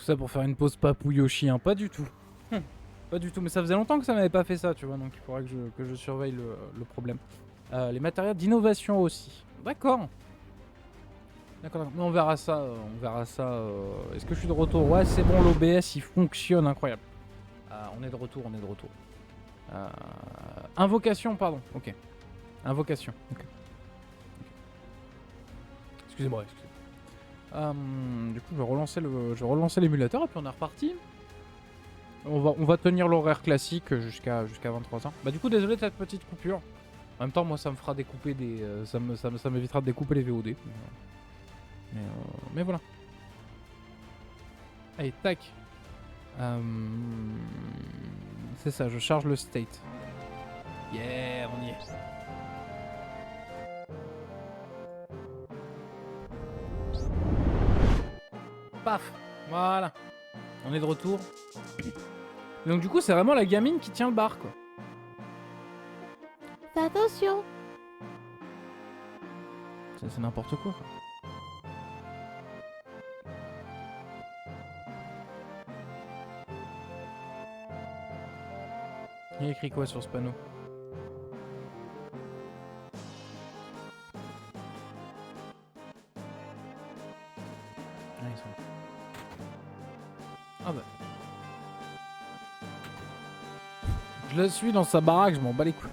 Tout ça pour faire une pause papouille au chien, pas du tout. Pas du tout, mais ça faisait longtemps que ça m'avait pas fait ça, tu vois, donc il faudrait que je surveille le problème. Les matériaux d'innovation aussi. D'accord. D'accord, mais on verra ça, Est-ce que je suis de retour? Ouais, c'est bon, l'OBS il fonctionne, incroyable. On est de retour, Invocation, pardon, ok. Invocation, ok. Excusez-moi. Du coup, je vais relancer l'émulateur et puis on est reparti. On va tenir l'horaire classique jusqu'à 23h. Bah du coup, désolé de cette petite coupure. En même temps, moi, ça me fera découper des... ça m'évitera de découper les VOD. Mais voilà. Allez, tac. C'est ça, je charge le state. Yeah, on y est. Paf. Voilà. On est de retour. Donc du coup, c'est vraiment la gamine qui tient le bar, quoi. Fais attention. C'est n'importe quoi. Il y a écrit quoi sur ce panneau? Ah, ils sont là. Ah bah. Je la suis dans sa baraque, je m'en bats les couilles.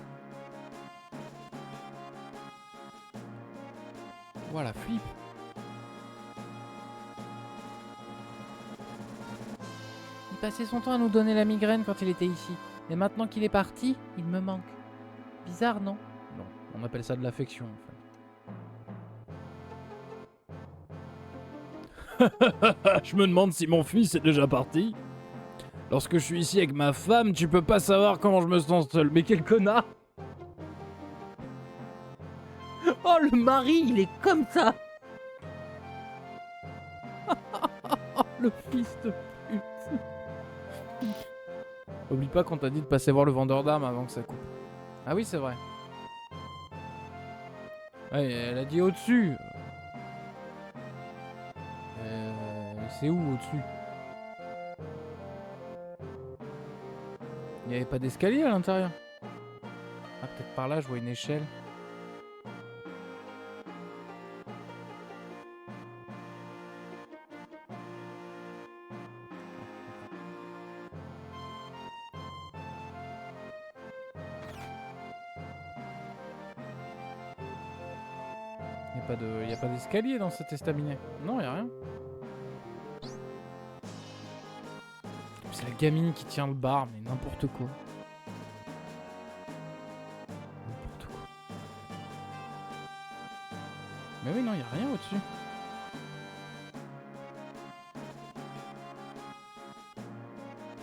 Voilà, flip. Il passait son temps à nous donner la migraine quand il était ici. Et maintenant qu'il est parti, il me manque. Bizarre, non? Non, on appelle ça de l'affection, en fait. Je me demande si mon fils est déjà parti. Lorsque je suis ici avec ma femme, tu peux pas savoir comment je me sens seul. Mais quel connard! Oh, le mari, il est comme ça! Le fils de pute! Oublie pas qu'on t'a dit de passer voir le vendeur d'armes avant que ça coupe. Ah oui, c'est vrai. Ouais, elle a dit au-dessus. C'est où au-dessus? Il n'y avait pas d'escalier à l'intérieur? Ah, peut-être par là, je vois une échelle. Il n'y a pas d'escalier dans cet estaminet. Non, il n'y a rien. C'est la gamine qui tient le bar, mais n'importe quoi. N'importe quoi. Mais oui, non, il n'y a rien au-dessus.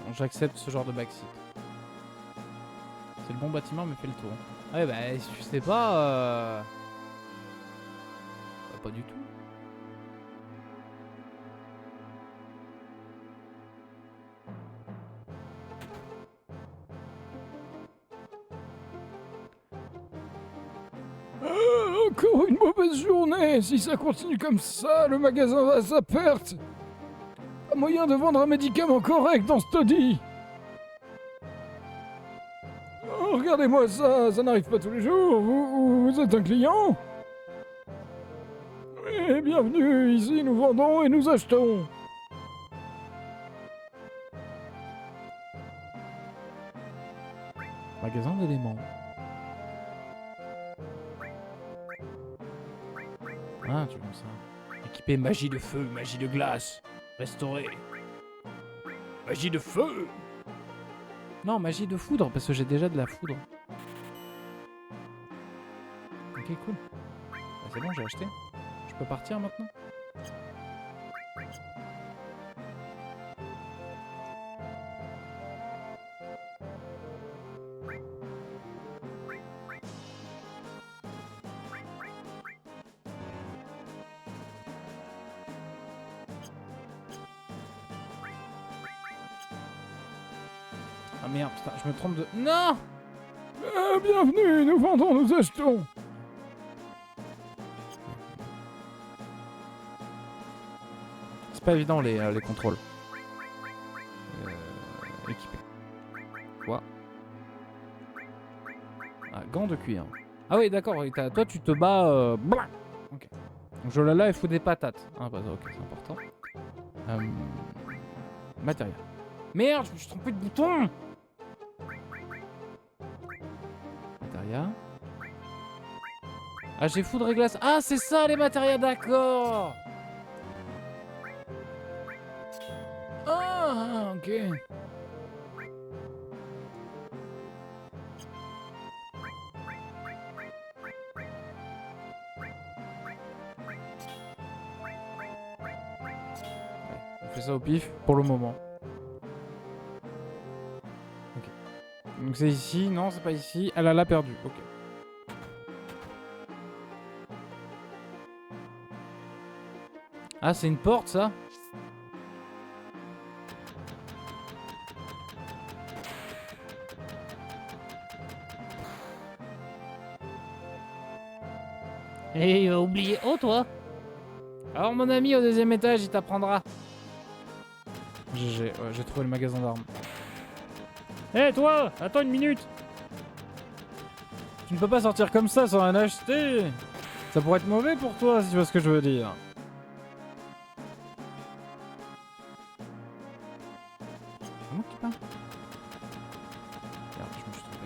Bon, j'accepte ce genre de backseat. C'est le bon bâtiment, mais fait le tour. Ouais, bah, si tu sais pas... Bah, pas du tout. Encore une mauvaise journée. Si ça continue comme ça, le magasin va à sa perte. Pas moyen de vendre un médicament correct dans ce taudis. Oh, regardez-moi ça, ça n'arrive pas tous les jours. Vous êtes un client? Oui, bienvenue. Ici, nous vendons et nous achetons. Magasin d'éléments. Ah, tu vois ça. Équipé magie de feu, magie de glace. Restauré. Magie de feu. Non, magie de foudre, parce que j'ai déjà de la foudre. Ok, cool. Bah, c'est bon, j'ai acheté. Je peux partir maintenant? Ah merde, putain, je me trompe de... Non! Bienvenue, nous vendons, nous achetons. C'est pas évident les contrôles. quoi? Ah, gants de cuir. Ah oui, d'accord. Toi, tu te bats... blah. Ok. Donc Jolala, il faut des patates. Ah bah ok, c'est important. Matériel. Merde, je me suis trompé de bouton. Matériel. Ah, j'ai foudre et glace. Ah, c'est ça les matériels, d'accord. Ah, ok. On fait ça au pif pour le moment. Ok. Donc c'est ici. Non, c'est pas ici. Elle l'a perdu. Ok. Ah, c'est une porte, ça? Et il va oublier. Oh, toi! Alors, mon ami, au deuxième étage, il t'apprendra. GG, ouais, j'ai trouvé le magasin d'armes. Hé, toi! Attends une minute! Tu ne peux pas sortir comme ça sans rien acheter. Ça pourrait être mauvais pour toi, si tu vois ce que je veux dire. C'est moi qui parle. Merde, je me suis trompé.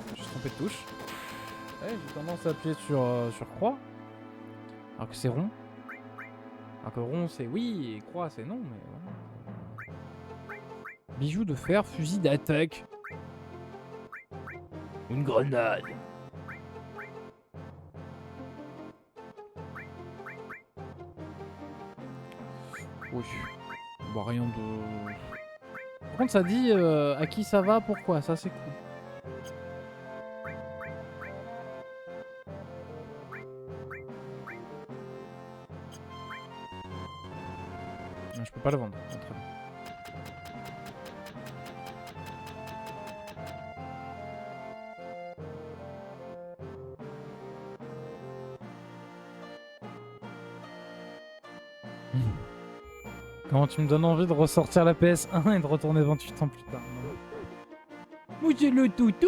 Je me suis trompé de touche. Ouais, j'ai tendance à appuyer sur croix. Alors que c'est rond. Alors que rond c'est oui et croix c'est non, mais voilà. Bijoux de fer, fusil d'attaque. Une grenade. Oui. Bon, rien de... Par contre ça dit à qui ça va, pourquoi, ça c'est cool. Non, je peux pas le vendre. Ah, très bien. Comment tu me donnes envie de ressortir la PS1 et de retourner 28 ans plus tard. Moi j'ai le toutou.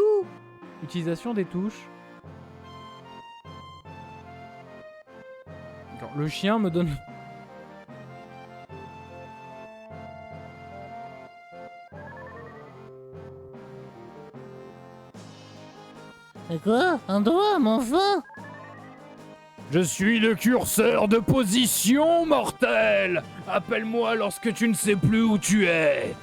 Utilisation des touches. D'accord, le chien me donne... Et quoi? Un doigt, mon enfant? Je suis le curseur de position, mortel! Appelle-moi lorsque tu ne sais plus où tu es!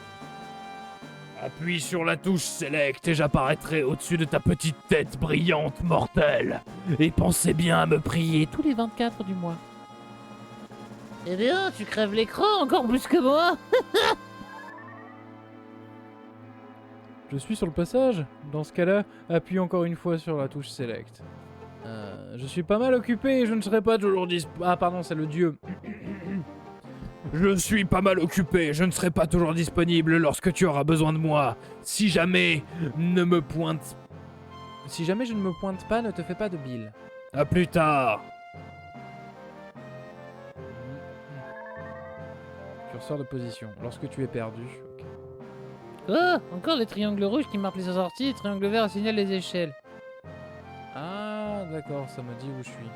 Appuie sur la touche Select et j'apparaîtrai au-dessus de ta petite tête brillante, mortel! Et pensez bien à me prier tous les 24 du mois. Eh bien, tu crèves l'écran encore plus que moi! Je suis sur le passage. Dans ce cas-là, appuie encore une fois sur la touche Select. Je suis pas mal occupé et je ne serai pas toujours dispo... Ah pardon, c'est le dieu. Je suis pas mal occupé, je ne serai pas toujours disponible lorsque tu auras besoin de moi. Si jamais ne me pointe... Si jamais je ne me pointe pas, ne te fais pas de bile. À plus tard. Curseur de position. Lorsque tu es perdu. Ok. Quoi? Encore les triangles rouges qui marquent les sorties, et triangles verts signalent les échelles. Ah d'accord, ça me dit où je suis.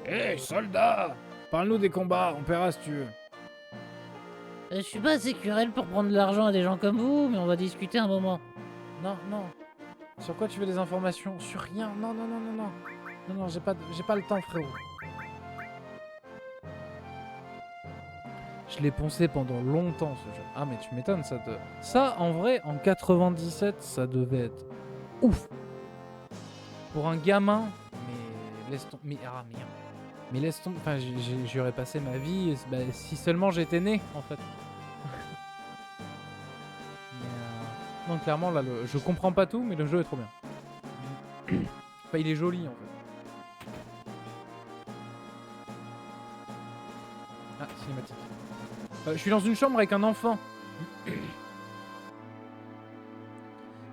Hé, soldat! Parle-nous des combats, on paiera si tu veux. Je suis pas assez querelle pour prendre de l'argent à des gens comme vous, mais on va discuter un moment. Non, non. Sur quoi tu veux des informations? Sur rien. Non, non, non, non, non. Non, non, j'ai pas le temps, frérot. Je l'ai poncé pendant longtemps, ce jeu. Ah, mais tu m'étonnes, ça te... Ça, en vrai, en 97, ça devait être ouf. Pour un gamin, mais laisse tomber... Mais, ah, merde. Mais laisse tomber... Enfin, j'y aurais passé ma vie, bah, si seulement j'étais né, en fait. Mais, non, clairement, là, je comprends pas tout, mais le jeu est trop bien. Enfin, il est joli, en fait. Ah, cinématique. Je suis dans une chambre avec un enfant.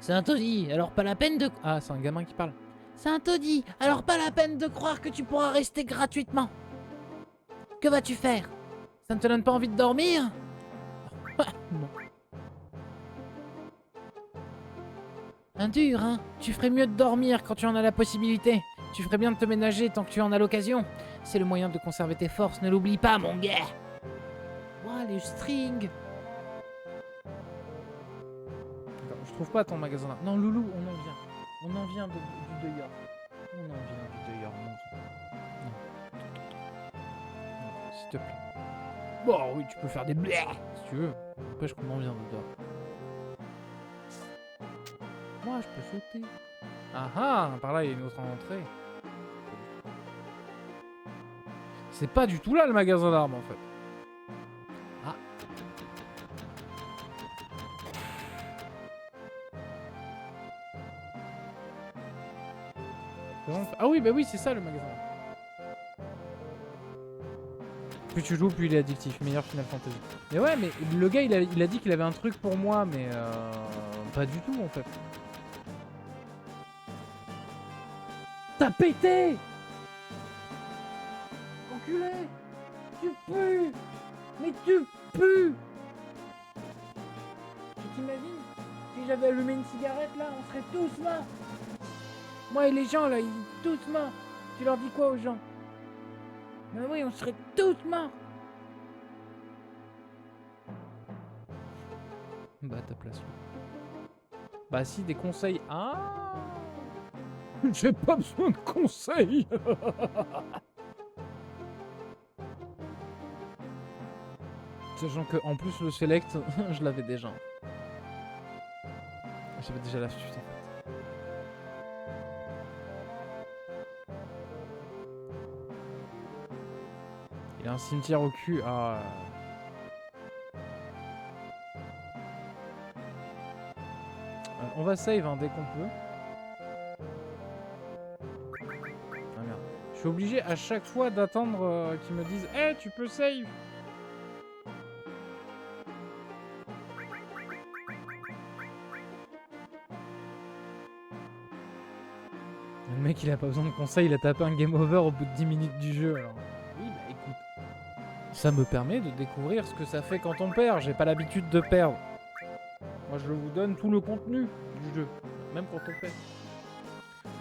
C'est un taudis, alors pas la peine de... Ah, c'est un gamin qui parle. C'est un taudis, alors pas la peine de croire que tu pourras rester gratuitement. Que vas-tu faire? Ça ne te donne pas envie de dormir? Non. Un dur, hein? Tu ferais mieux de dormir quand tu en as la possibilité. Tu ferais bien de te ménager tant que tu en as l'occasion. C'est le moyen de conserver tes forces, ne l'oublie pas, mon gars. Ouah, les strings. Attends, je trouve pas ton magasin là. Non, Loulou, on en vient. On en vient du deuilleur. On en vient du deuilleur, mon Dieu. Non, s'il te plaît. Bon, oui, tu peux faire des blés si tu veux. N'empêche qu'on en vient de dehors. Moi, je peux sauter. Ah ah, par là, il y a une autre entrée. C'est pas du tout là le magasin d'armes en fait. Ah. Ah oui, bah oui, c'est ça le magasin. Plus tu joues, plus il est addictif. Meilleur Final Fantasy. Mais ouais, mais le gars, il a dit qu'il avait un truc pour moi, mais pas du tout en fait. T'as pété! Enculé! Tu pues! Mais tu pues! Tu t'imagines? Si j'avais allumé une cigarette là, on serait tous morts! Moi et les gens là, ils sont tous morts! Tu leur dis quoi aux gens? Ben oui, on serait tous morts! Bah ta place là. Bah si, des conseils. Ah! J'ai pas besoin de conseils! Sachant que en plus le select, je l'avais déjà. J'avais déjà l'astuce en fait. Il a un cimetière au cul. Ah. On va save hein, dès qu'on peut. Ah merde. Je suis obligé à chaque fois d'attendre qu'ils me disent hey, tu peux save. Le mec il a pas besoin de conseils, il a tapé un game over au bout de 10 minutes du jeu alors. Oui bah écoute. Ça me permet de découvrir ce que ça fait quand on perd, j'ai pas l'habitude de perdre. Moi je vous donne tout le contenu du jeu, même quand on perd.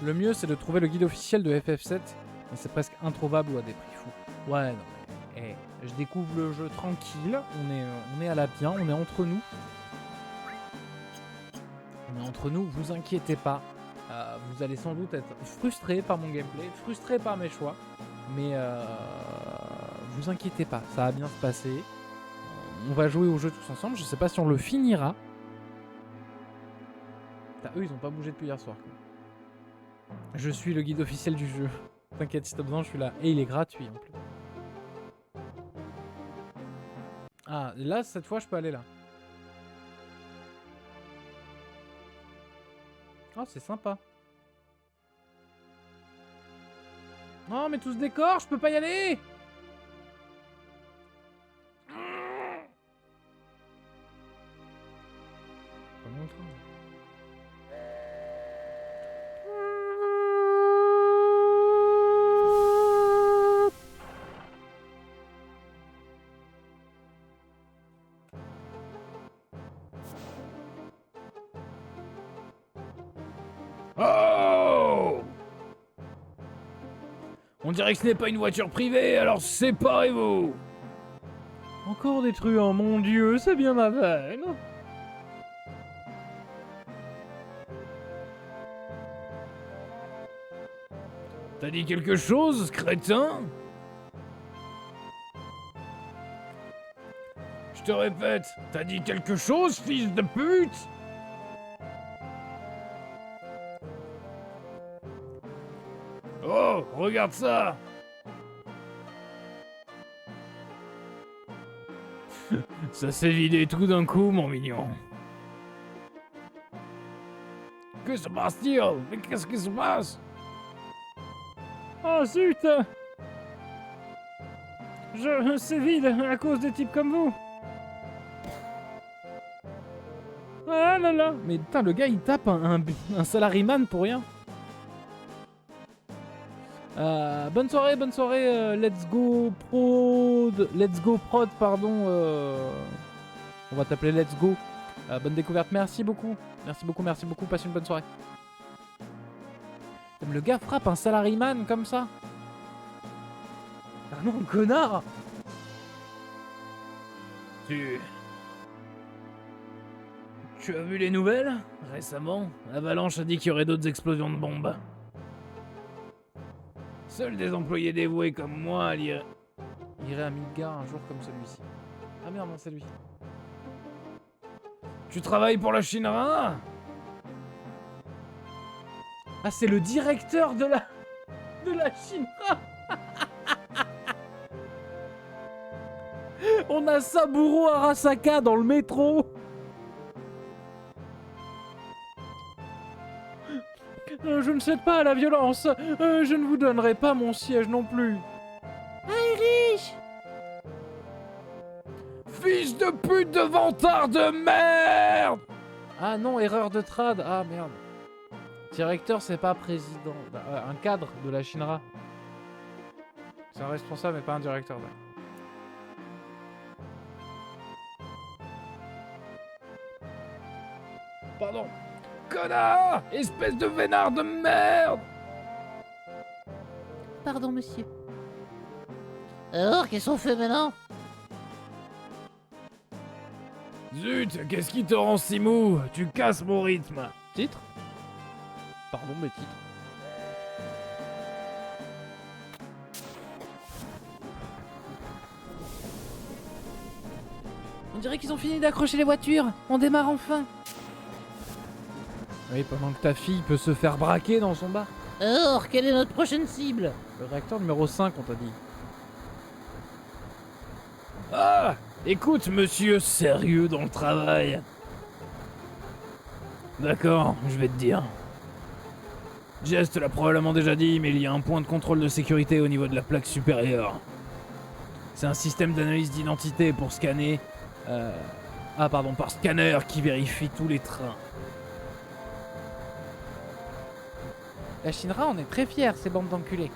Le mieux c'est de trouver le guide officiel de FF7, mais c'est presque introuvable ou à des prix fous. Ouais non mais je découvre le jeu tranquille, on est à la bien, on est entre nous. On est entre nous, vous inquiétez pas. Vous allez sans doute être frustré par mon gameplay, frustré par mes choix, mais vous inquiétez pas, ça va bien se passer. On va jouer au jeu tous ensemble, je sais pas si on le finira. Putain, eux ils ont pas bougé depuis hier soir. Quoi. Je suis le guide officiel du jeu. T'inquiète, si t'as besoin, je suis là. Et il est gratuit en plus. Ah, là, cette fois, je peux aller là. Oh, c'est sympa. Non, mais tout ce décor, je peux pas y aller. Comment on train ? Oh! On dirait que ce n'est pas une voiture privée, alors séparez-vous! Encore des truands, mon dieu, c'est bien ma veine. T'as dit quelque chose, crétin? Je te répète, t'as dit quelque chose, fils de pute? Oh, regarde ça! Ça s'est vidé tout d'un coup, mon mignon. Que se passe-t-il? Mais qu'est-ce qui se passe? Oh zut! C'est vide à cause des types comme vous. Ah là là. Mais putain, le gars il tape un salaryman pour rien. Bonne soirée, let's go prod, pardon. On va t'appeler let's go. Bonne découverte, merci beaucoup, passe une bonne soirée. Le gars frappe un salaryman comme ça. Ah non, connard. Tu as vu les nouvelles? Récemment, Avalanche a dit qu'il y aurait d'autres explosions de bombes. Seuls des employés dévoués comme moi iraient à Midgard un jour comme celui-ci. Ah merde, non, c'est lui. Tu travailles pour la Shinra? Ah, c'est le directeur de la Shinra. On a Saburo Arasaka dans le métro. Je ne cède pas à la violence. Je ne vous donnerai pas mon siège non plus. Irish! Fils de pute de vantard de merde! Ah non, erreur de trad. Ah merde. Directeur, c'est pas président. Un cadre de la Shinra. C'est un responsable, mais pas un directeur. Là. Pardon. Connard! Espèce de vénard de merde! Pardon, monsieur. Alors, qu'est-ce qu'on fait maintenant? Zut, qu'est-ce qui te rend si mou? Tu casses mon rythme. Titre? Pardon, mais titre. On dirait qu'ils ont fini d'accrocher les voitures. On démarre enfin. Oui, pendant que ta fille peut se faire braquer dans son bar. Alors, quelle est notre prochaine cible? Le réacteur numéro 5, on t'a dit. Ah! Écoute, monsieur sérieux dans le travail. D'accord, je vais te dire. Jess te l'a probablement déjà dit, mais il y a un point de contrôle de sécurité au niveau de la plaque supérieure. C'est un système d'analyse d'identité pour scanner... par scanner qui vérifie tous les trains. La Shinra, on est très fiers, ces bandes d'enculés.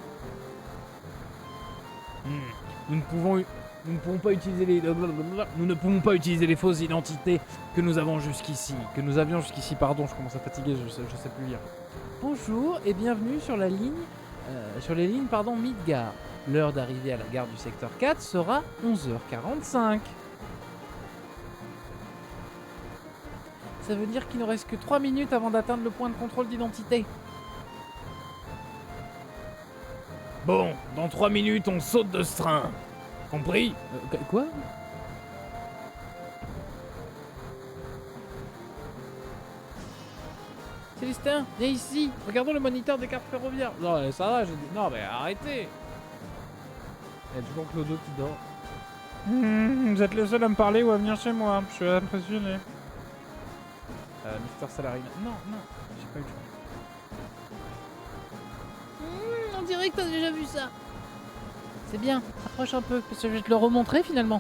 Nous ne pouvons pas utiliser nous ne pouvons pas utiliser les fausses identités que nous avons jusqu'ici. Pardon, je commence à fatiguer, je sais plus lire. Bonjour et bienvenue sur la ligne, les lignes Midgard. L'heure d'arrivée à la gare du secteur 4 sera 11h45. Ça veut dire qu'il ne reste que 3 minutes avant d'atteindre le point de contrôle d'identité. Bon, dans 3 minutes, on saute de ce train. Compris? Quoi? Célestin, viens ici. Regardons le moniteur des cartes ferroviaires. Non, ça va, j'ai dit. Non, mais arrêtez. Il y a toujours Clodo qui dort. Vous êtes le seul à me parler ou à venir chez moi. Je suis impressionné. Mister Salary. Non, j'ai pas eu le choix. On dirait que t'as déjà vu ça. C'est bien, approche un peu, parce que je vais te le remontrer finalement.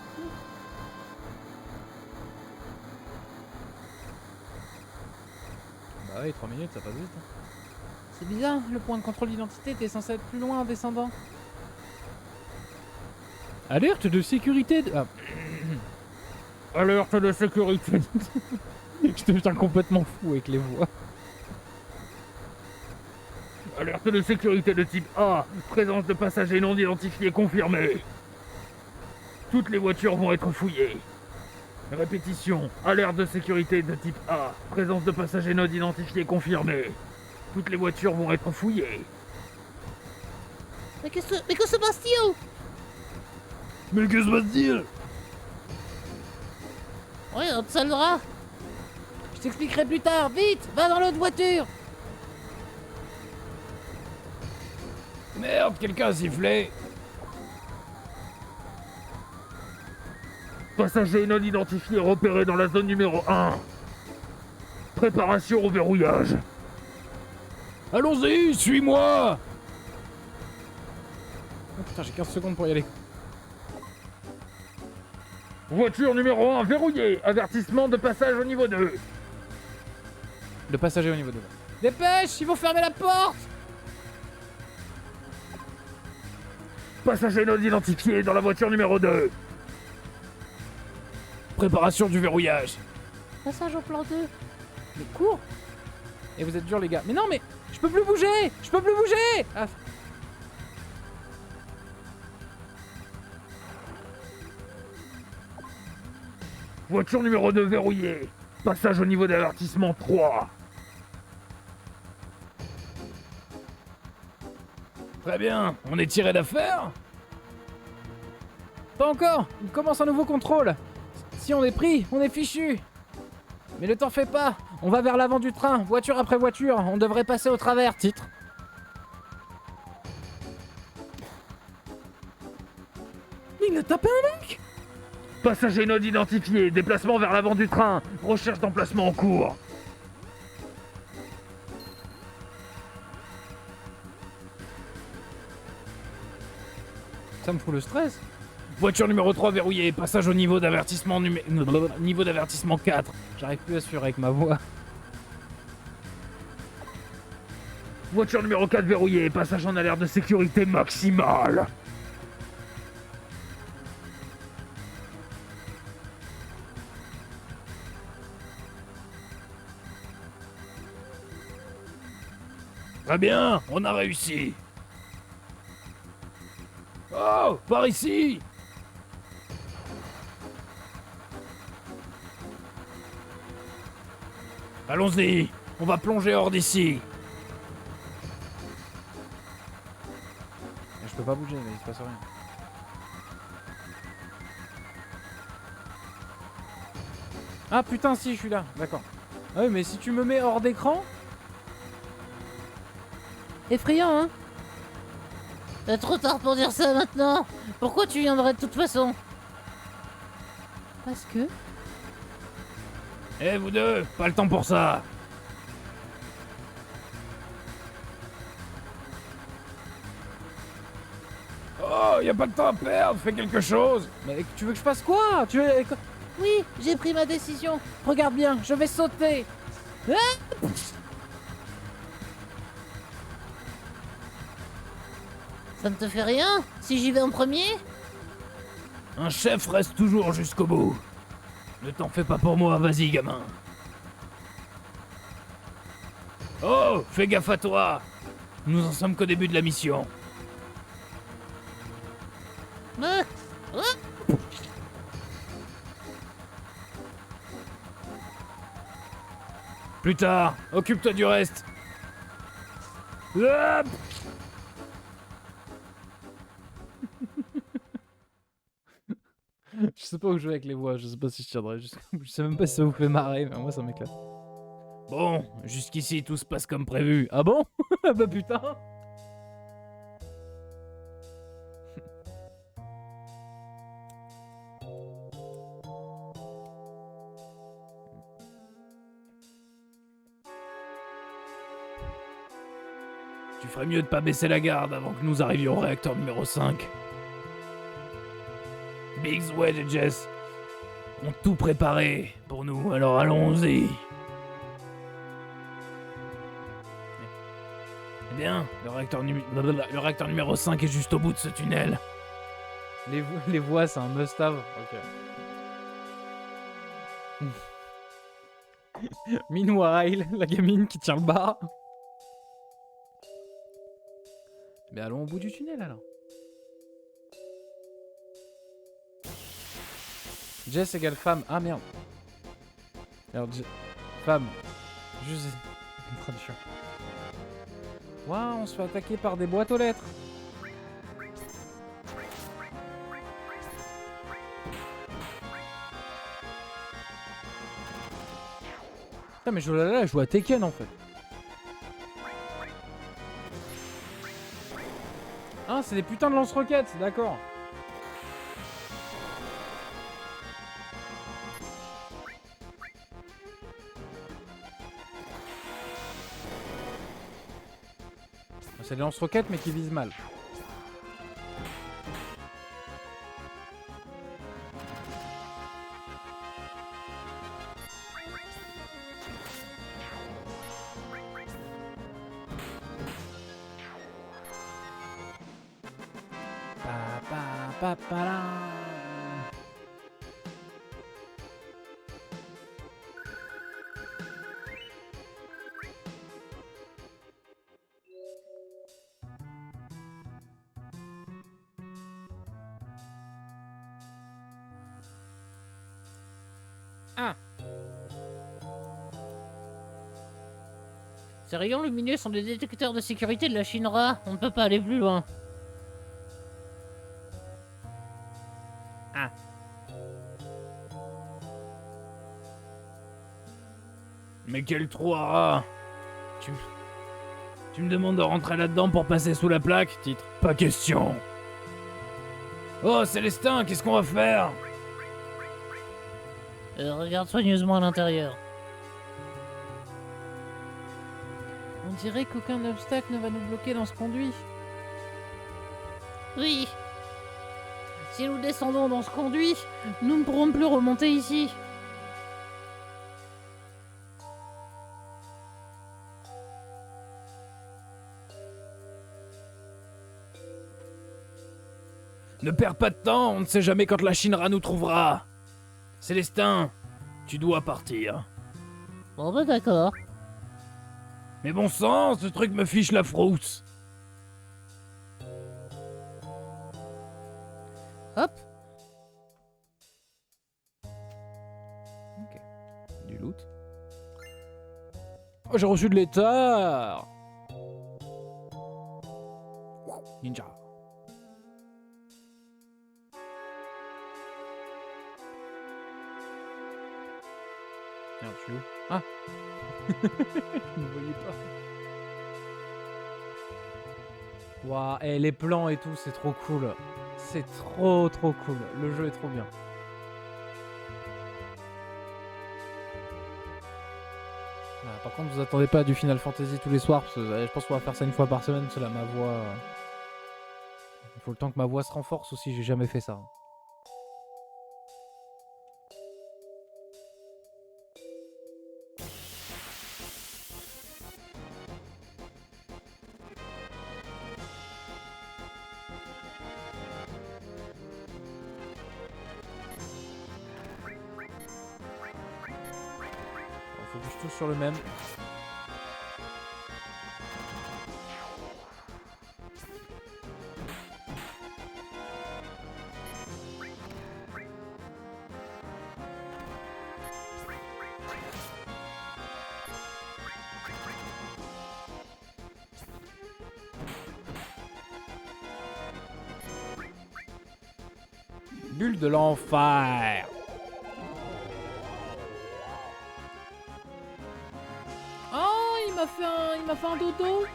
Bah oui, 3 minutes, ça passe vite. C'est bizarre, le point de contrôle d'identité était censé être plus loin en descendant. Alerte de sécurité de... Ah. Alerte de sécurité. Je deviens complètement fou avec les voix. Alerte de sécurité de type A. Présence de passagers non identifiés confirmée. Toutes les voitures vont être fouillées. Répétition. Alerte de sécurité de type A. Présence de passagers non identifiés confirmée. Toutes les voitures vont être fouillées. Mais que se passe-t-il? Mais que se passe-t-il? Ouais, on te soldera. Je t'expliquerai plus tard, vite, va dans l'autre voiture. Merde, quelqu'un a sifflé. Passagers non identifiés repérés dans la zone numéro 1. Préparation au verrouillage. Allons-y, suis-moi. Oh putain, j'ai 15 secondes pour y aller. Voiture numéro 1 verrouillée. Avertissement de passage au niveau 2. Le passager au niveau 2. Dépêche, ils vont fermer la porte. Passager non identifié dans la voiture numéro 2. Préparation du verrouillage. Passage au plan 2. Mais cours. Et vous êtes durs, les gars. Mais non, mais je peux plus bouger. Je peux plus bouger. Ah. Voiture numéro 2 verrouillée. Passage au niveau d'avertissement 3. Très bien, on est tiré d'affaire. Pas encore. Il commence un nouveau contrôle. Si on est pris, on est fichu. Mais ne t'en fais pas. On va vers l'avant du train, voiture après voiture. On devrait passer au travers, titre. Il a tapé un mec. Passager non identifié, déplacement vers l'avant du train. Recherche d'emplacement en cours. Ça me fout le stress. Voiture numéro 3 verrouillée, passage au niveau d'avertissement niveau d'avertissement 4. J'arrive plus à suivre avec ma voix. Voiture numéro 4 verrouillée, passage en alerte de sécurité maximale. Très bien, on a réussi. Oh, par ici. Allons-y, on va plonger hors d'ici. Je peux pas bouger, mais il se passe rien. Ah putain, si, je suis là. D'accord. Ah oui, mais si tu me mets hors d'écran... Effrayant, hein? Trop tard pour dire ça maintenant. Pourquoi tu viendrais de toute façon? Parce que... Eh vous deux, pas le temps pour ça. Oh, y a pas de temps à perdre, fais quelque chose. Mais tu veux que je fasse quoi? Oui, j'ai pris ma décision. Regarde bien, je vais sauter. Ça ne te fait rien si j'y vais en premier? Un chef reste toujours jusqu'au bout. Ne t'en fais pas pour moi, vas-y gamin. Oh, fais gaffe à toi. Nous en sommes qu'au début de la mission. Plus tard, occupe-toi du reste. Hop. Je sais pas où jouer avec les voix, je sais pas si je tiendrai jusqu'au bout. Je sais même pas si ça vous fait marrer, mais moi ça m'éclate. Bon, jusqu'ici tout se passe comme prévu. Ah bon? Bah putain. Tu ferais mieux de pas baisser la garde avant que nous arrivions au réacteur numéro 5. Biggs, Wedge et Jess ont tout préparé pour nous, alors allons-y. Eh bien, le réacteur numéro 5 est juste au bout de ce tunnel. Les voix, c'est un must-have. Ok. Meanwhile, la gamine qui tient le bar. Mais allons au bout du tunnel alors. Jess égale femme. Ah merde. Alors, femme. Juste. Une traduction. Waouh, on se fait attaquer par des boîtes aux lettres. Putain, mais je joue à Tekken en fait. Ah, c'est des putains de lance-roquettes, d'accord. C'est des lance-roquettes mais qui visent mal. Papapapapala. Ah. Ces rayons lumineux sont des détecteurs de sécurité de la Shinra. On ne peut pas aller plus loin. Ah. Mais quel trou à rat. Tu me demandes de rentrer là-dedans pour passer sous la plaque, titre? Pas question. Oh, Célestin, qu'est-ce qu'on va faire? Regarde soigneusement à l'intérieur. On dirait qu'aucun obstacle ne va nous bloquer dans ce conduit. Oui. Si nous descendons dans ce conduit, nous ne pourrons plus remonter ici. Ne perds pas de temps, on ne sait jamais quand la Shinra nous trouvera. Célestin, tu dois partir. Bon bah d'accord. Mais bon sang, ce truc me fiche la frousse. Hop. Ok. Du loot. Oh, j'ai reçu de l'état. Ninja. Merde, je suis où? Ah. Je ne voyais pas. Waouh, et les plans et tout, c'est trop cool. C'est trop cool. Le jeu est trop bien. Par contre, vous attendez pas du Final Fantasy tous les soirs, parce que je pense qu'on va faire ça une fois par semaine, parce que là, ma voix... Il faut le temps que ma voix se renforce aussi, j'ai jamais fait ça. Faut que je touche sur le même. Bulle de l'enfer. Oh, il m'a fait un dodo.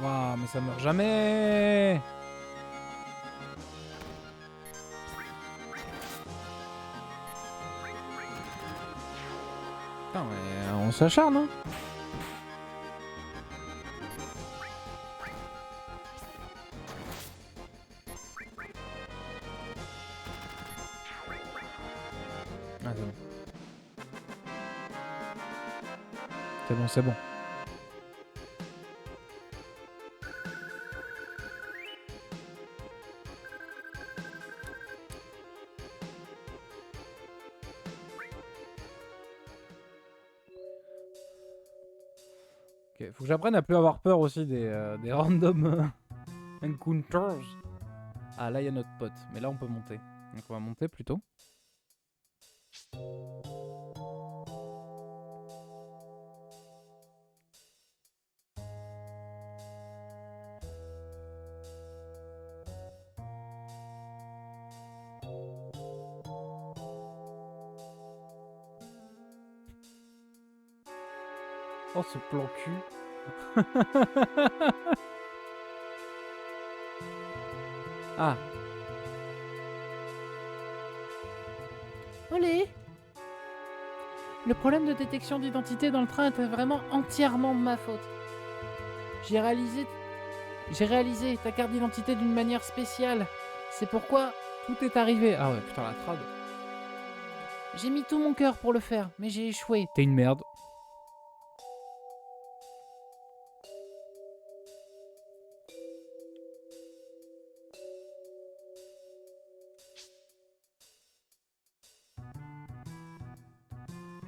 Waouh, mais ça meurt jamais. Putain, mais on s'acharne, hein. Ah, c'est bon. C'est bon, c'est bon. Ok, faut que j'apprenne à plus avoir peur aussi des random encounters. Ah, là, il y a notre pote. Mais là, on peut monter. Donc, on va monter plutôt. Oh, ce plan cul. Ah. Olé. Le problème de détection d'identité dans le train était vraiment entièrement de ma faute. J'ai réalisé ta carte d'identité d'une manière spéciale. C'est pourquoi Tout est arrivé. Ah ouais, putain, la trad. j'ai mis tout mon cœur pour le faire, mais j'ai échoué. T'es une merde.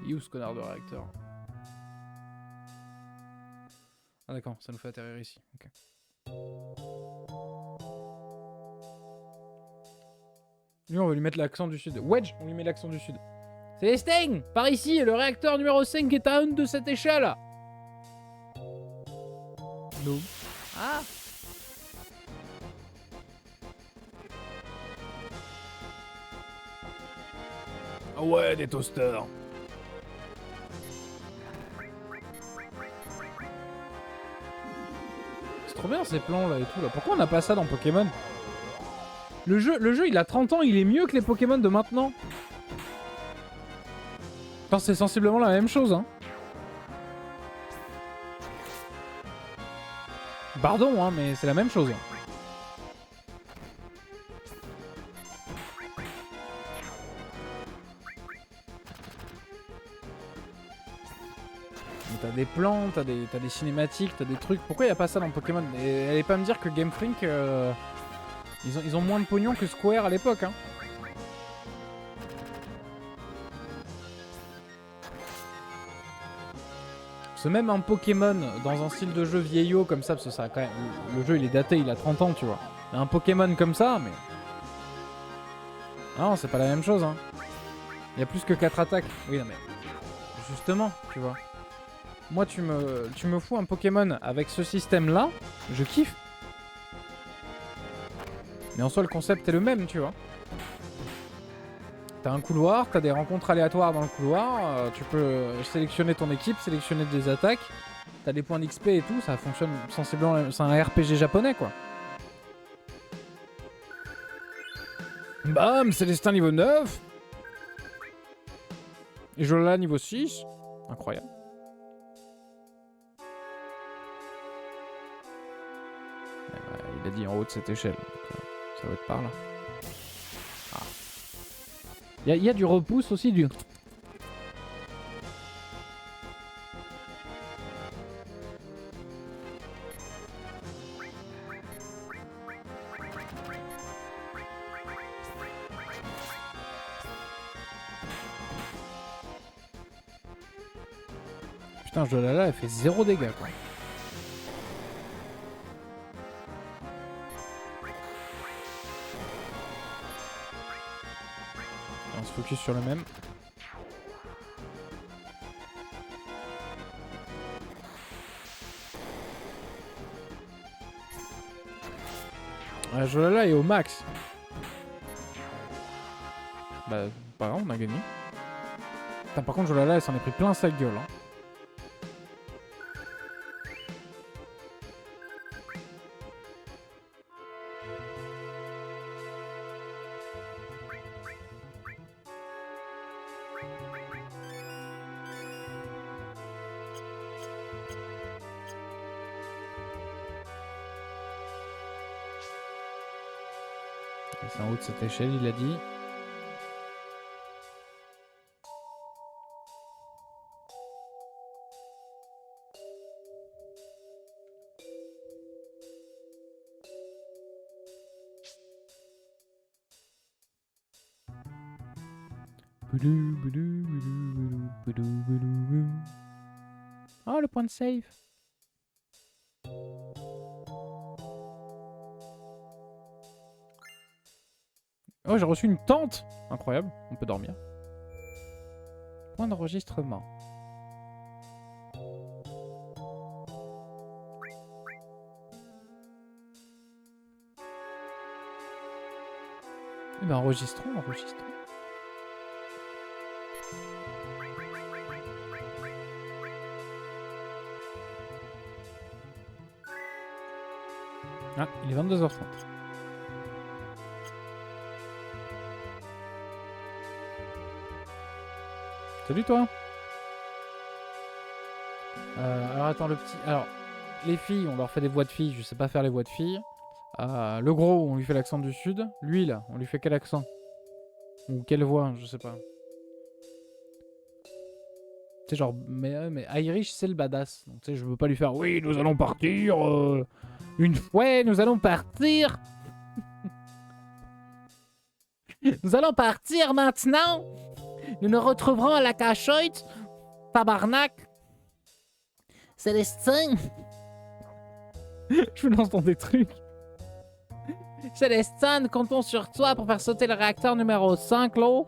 Il est où ce connard de réacteur? Ah d'accord, ça nous fait atterrir ici. Ok. Lui, on va lui mettre l'accent du sud. Wedge, on lui met l'accent du sud. Célestin, par ici, le réacteur numéro 5 est à 1 de cette échelle. Non. Ah. Ah ouais, des toasters. C'est trop bien ces plans là et tout là. Pourquoi on n'a pas ça dans Pokémon? Le jeu, il a 30 ans, il est mieux que les Pokémon de maintenant. Enfin, c'est sensiblement la même chose, hein. Pardon, hein, mais c'est la même chose. T'as des plans, t'as des cinématiques, t'as des trucs. Pourquoi y a pas ça dans Pokémon? Et allez pas me dire que Game Freak, ils ont moins de pognon que Square à l'époque, hein. C'est même un Pokémon dans un style de jeu vieillot comme ça, parce que ça a quand même... Le jeu il est daté, il a 30 ans, tu vois. Mais un Pokémon comme ça, mais... Non, c'est pas la même chose, hein. Il y a plus que 4 attaques. Oui, non mais... Justement, tu vois. Moi, tu me fous un Pokémon avec ce système-là, je kiffe. Mais en soi, le concept est le même, tu vois. T'as un couloir, t'as des rencontres aléatoires dans le couloir, tu peux sélectionner ton équipe, sélectionner des attaques, t'as des points d'XP et tout, ça fonctionne sensiblement, c'est un RPG japonais quoi. Bam, Célestin niveau 9 et Jola niveau 6, incroyable. Il a dit en haut de cette échelle, donc, ça va être par là. Ah. Il y a du repousse aussi, du... Putain, je là, elle fait 0 dégâts quoi. On se focus sur le même. Jolala est au max. Bah, pas grave, on a gagné. Putain, par contre, Jolala, elle s'en est pris plein sa gueule. Hein. C'est en haut de cette échelle, il a dit. Oh, le point de save. Oh, j'ai reçu une tente. Incroyable, on peut dormir. Point d'enregistrement. Eh ben enregistrons. Ah, il est 22h30. Salut toi. Alors attends, le petit... Alors, les filles, on leur fait des voix de filles. Je sais pas faire les voix de filles. Le gros, on lui fait l'accent du sud. Lui, là, on lui fait quel accent? Ou quelle voix? Je sais pas. Tu sais, genre... Mais Irish, c'est le badass. Donc tu sais, je veux pas lui faire... Oui, nous allons partir... Une fois, nous allons partir. Nous allons partir maintenant. Nous nous retrouverons à la cachotte. Tabarnak. Célestin. Je me lance dans des trucs. Célestin, nous comptons sur toi pour faire sauter le réacteur numéro 5, là.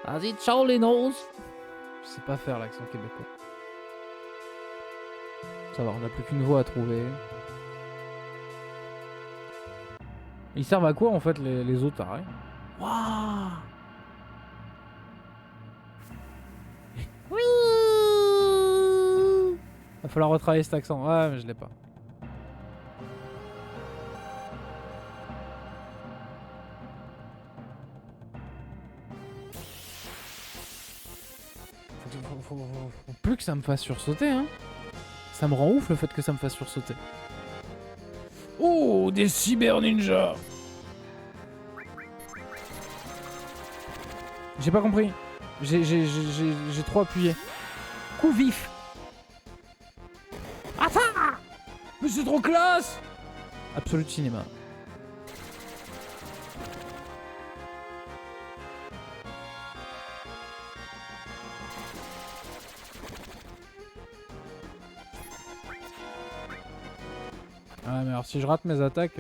Vas-y, ciao les noses. Je sais pas faire l'accent québécois. Ça va, on n'a plus qu'une voix à trouver. Ils servent à quoi en fait les autres arrêts? Waouh. Oui. Va falloir retravailler cet accent. Ouais, mais je l'ai pas. Faut plus que ça me fasse sursauter, hein. Ça me rend ouf le fait que ça me fasse sursauter. Oh, des cyber ninjas. J'ai pas compris. J'ai trop appuyé. Coup vif. Mais c'est trop classe. Absolute cinéma. Ah mais alors si je rate mes attaques...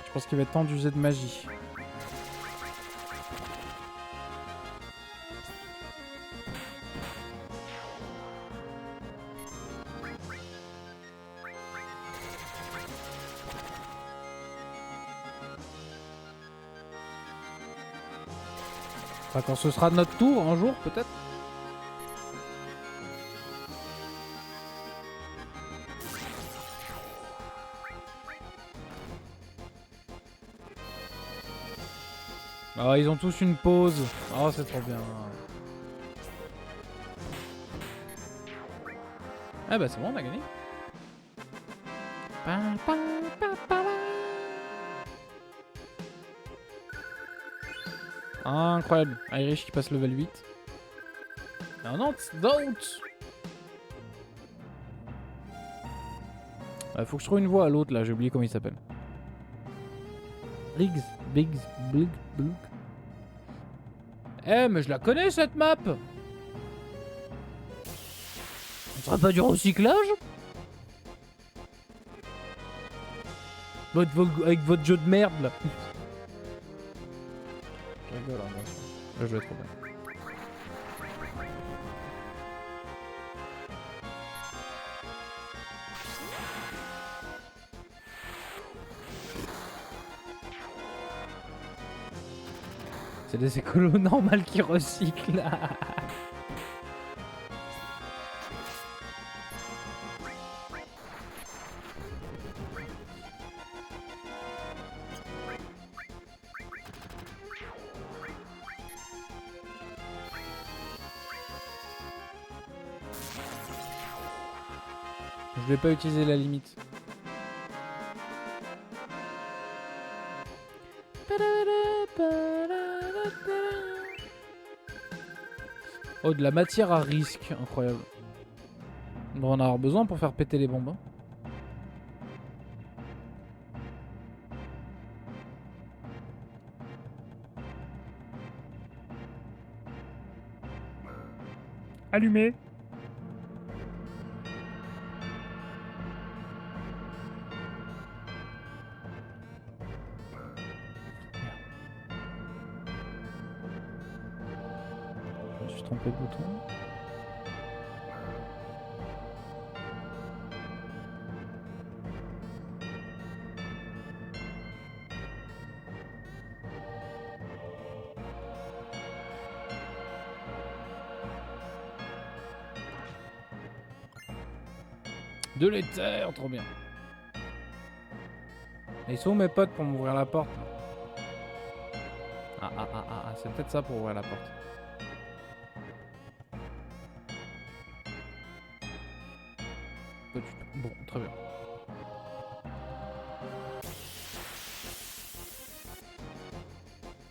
Je pense qu'il va être temps d'user de magie. Enfin, quand ce sera notre tour, un jour peut-être. Ah, ils ont tous une pause. Oh, c'est trop bien. Ah bah c'est bon, on a gagné. Incroyable. Irish qui passe level 8. Non, non, d'autres. Faut que je trouve une voix à l'autre là, j'ai oublié comment il s'appelle. Briggs, Biggs, Blig, Blug. Eh, mais je la connais cette map! On sera pas du recyclage? Avec votre jeu de merde là. Je rigole, hein, bien sûr. Là, je vais trop bien. C'est des écolos normales qui recyclent. Je vais pas utiliser la limite. Oh, de la matière à risque, incroyable. On va en avoir besoin pour faire péter les bombes. Hein. Allumé. Je me suis trompé de bouton. De l'éther, trop bien. Et ils sont où mes potes pour m'ouvrir la porte? C'est peut-être ça pour ouvrir la porte. Pas du tout. Bon, très bien.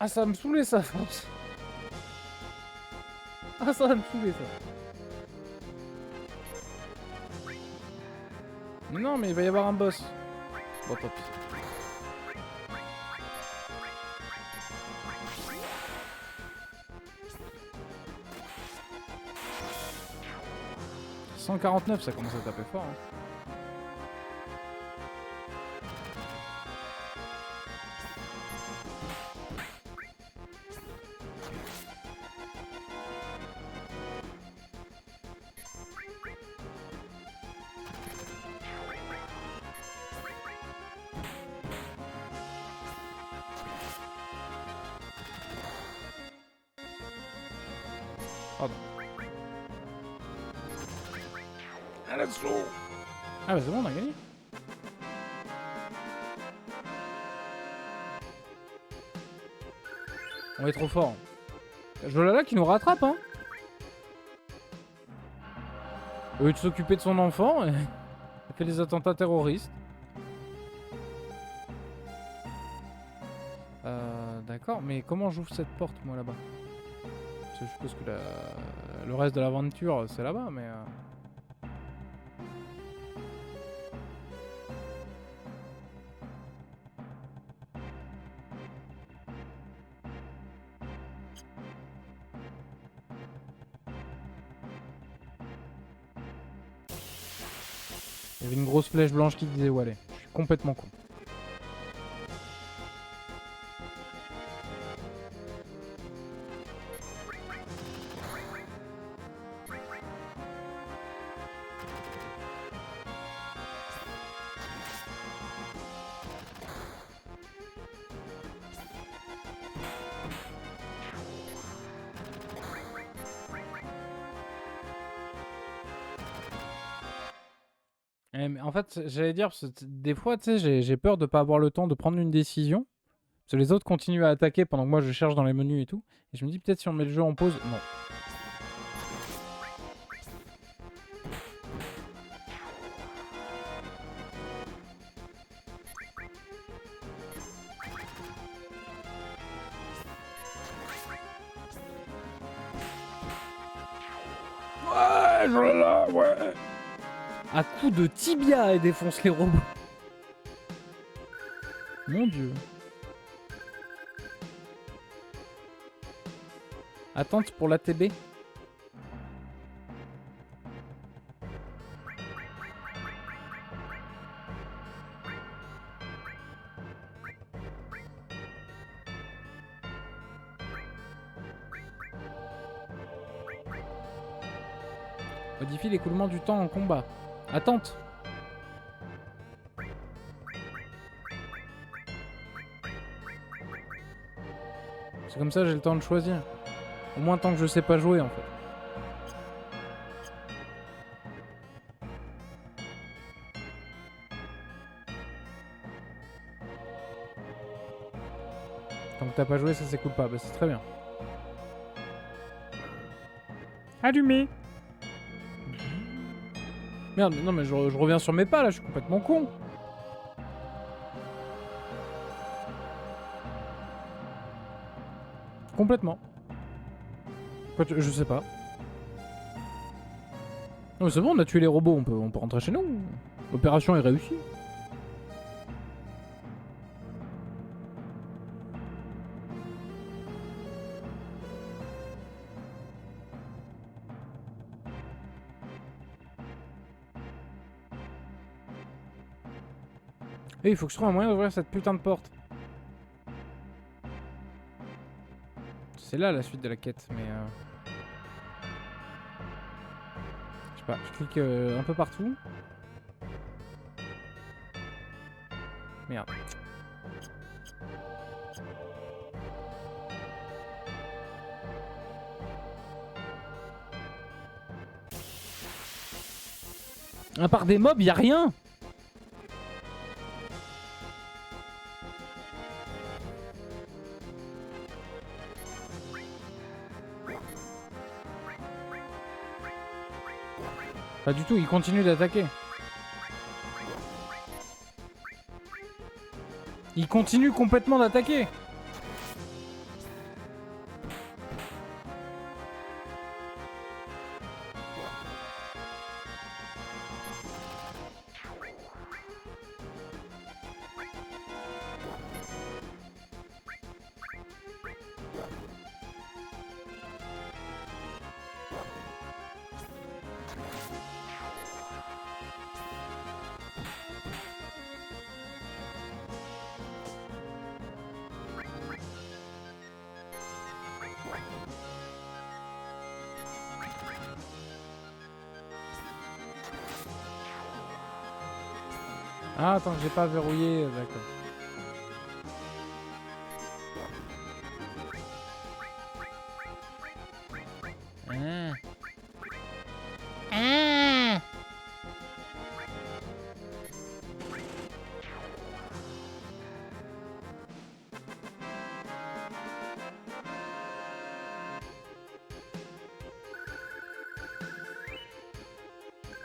Ah, ça va me saouler ça, France. Ah, ça va me saouler ça. Non, mais il va y avoir un boss. Bon, tant pis. 149, ça commence à taper fort. Hein. Pardon. À l'assaut. Ah bah c'est bon, on a gagné. On est trop fort. Jolala qui nous rattrape, hein. Au lieu de s'occuper de son enfant, elle fait des attentats terroristes. D'accord, mais comment j'ouvre cette porte, moi, là-bas? Parce que je suppose que le reste de l'aventure, c'est là-bas, mais... Il y avait une grosse flèche blanche qui disait où aller. Je suis complètement con. Mais en fait, j'allais dire, parce que des fois, tu sais, j'ai peur de pas avoir le temps de prendre une décision. Parce que les autres continuent à attaquer pendant que moi je cherche dans les menus et tout. Et je me dis peut-être si on met le jeu en pause. Non. Ouais, Jolala, ouais. À coup de tibia, elle défonce les robots. Mon dieu. Attente pour l'ATB. Modifie l'écoulement du temps en combat. Attente. C'est comme ça j'ai le temps de choisir. Au moins tant que je sais pas jouer en fait. Tant que t'as pas joué ça s'écoule pas, bah c'est très bien. Allumé. Merde, non mais je reviens sur mes pas là, je suis complètement con. Complètement. Je sais pas. Non mais c'est bon, on a tué les robots, on peut rentrer chez nous. L'opération est réussie. Et il faut que je trouve un moyen d'ouvrir cette putain de porte. C'est là la suite de la quête, mais je sais pas, je clique un peu partout. Merde. À part des mobs, y a rien. Pas du tout, il continue d'attaquer. Il continue complètement d'attaquer. Ah, attends, j'ai pas verrouillé, d'accord. Ah. Ah.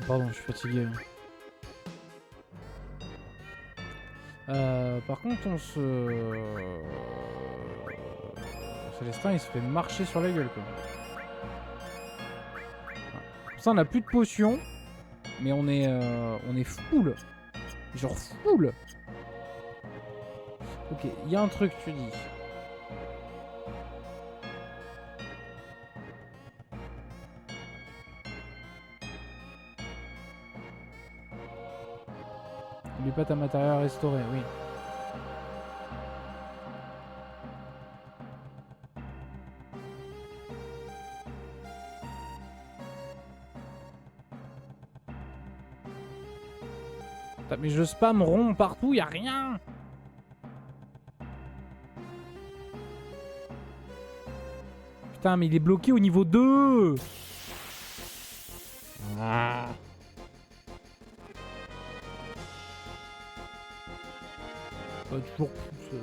Pardon, je suis fatigué. Par contre, on se... Célestin, il se fait marcher sur la gueule, quoi. Comme ça, on a plus de potions, mais on est full. Genre full. Ok, il y a un truc, tu dis. N'oublie pas ta matériel restauré, oui. Putain, mais je spam rond partout, y a rien. Putain, mais il est bloqué au niveau 2. Ah. Pas toujours plus...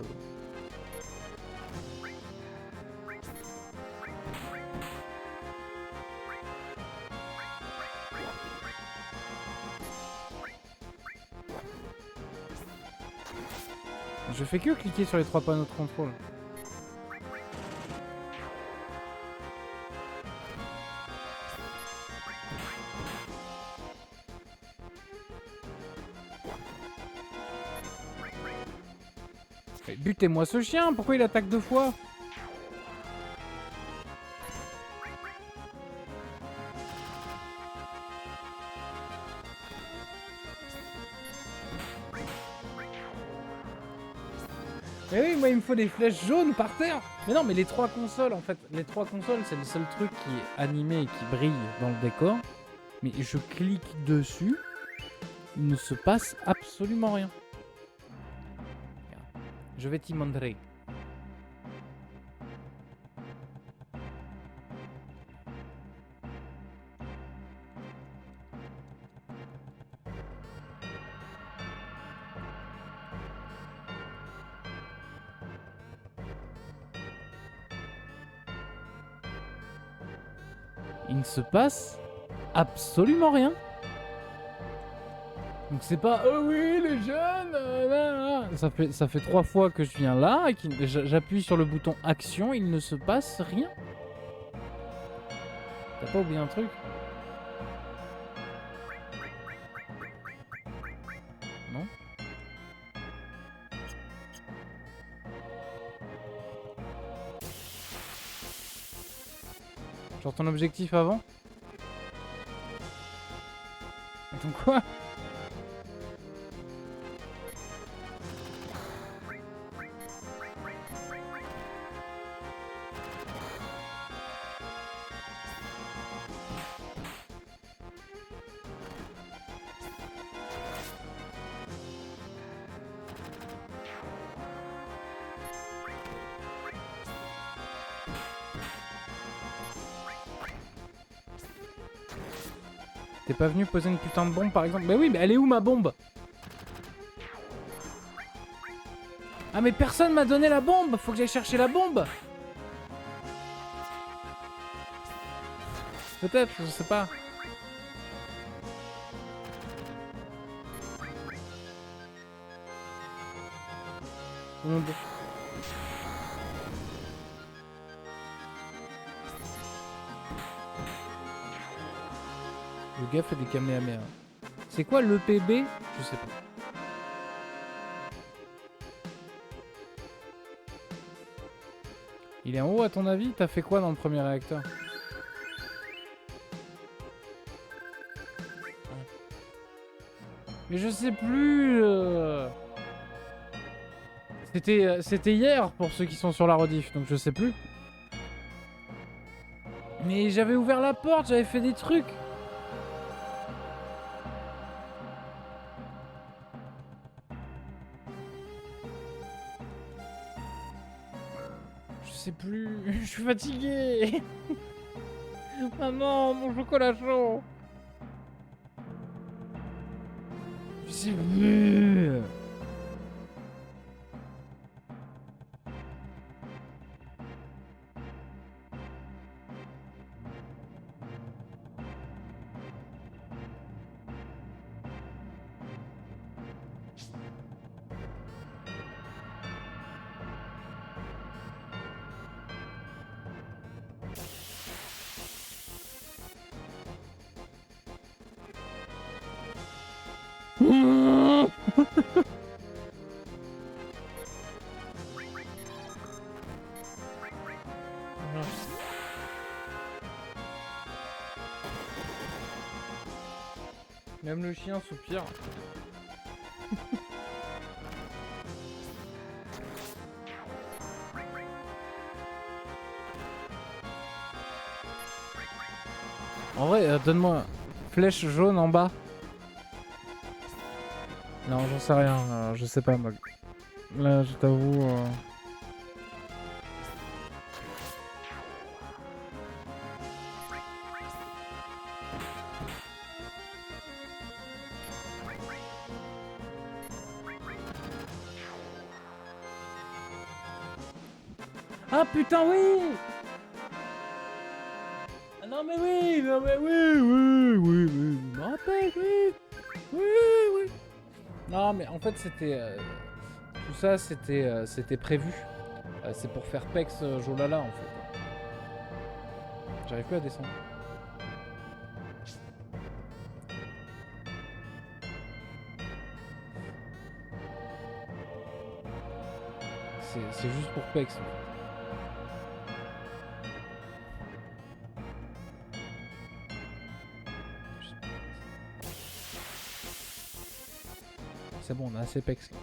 Je fais que cliquer sur les 3 panneaux de contrôle. Butez-moi ce chien, pourquoi il attaque 2 fois? Mais oui, moi il me faut des flèches jaunes par terre. Mais non, mais les 3 consoles en fait, les 3 consoles c'est le seul truc qui est animé et qui brille dans le décor. Mais je clique dessus, il ne se passe absolument rien. Je vais t'y montrer. Il ne se passe absolument rien. Donc c'est pas oh oui les jeunes là, là. Ça fait 3 fois que je viens là et que j'appuie sur le bouton action, il ne se passe rien. T'as pas oublié un truc? Non? Genre ton objectif avant? Attends quoi? T'es pas venu poser une putain de bombe par exemple? Bah oui, mais elle est où ma bombe? Ah mais personne m'a donné la bombe! Faut que j'aille chercher la bombe! Peut-être, je sais pas. Bombe. Le gars fait des kamehameha. C'est quoi l'EPB? Je sais pas. Il est en haut à ton avis? T'as fait quoi dans le premier réacteur? Mais je sais plus. C'était hier pour ceux qui sont sur la rediff, donc je sais plus. Mais j'avais ouvert la porte, j'avais fait des trucs. sais plus. Je suis fatigué. Maman, mon chocolat chaud. Je sais plus. Même le chien soupire. En vrai, donne-moi flèche jaune en bas. Non, j'en sais rien. Je sais pas, moi. Là, je t'avoue. Ah putain, oui! Ah non mais oui, non mais oui, je me rappelle, oui. Non mais en fait c'était... tout ça c'était prévu. C'est pour faire Pex Jolala en fait. J'arrive plus à descendre. C'est juste pour Pex en fait. C'est bon, on a assez pex là.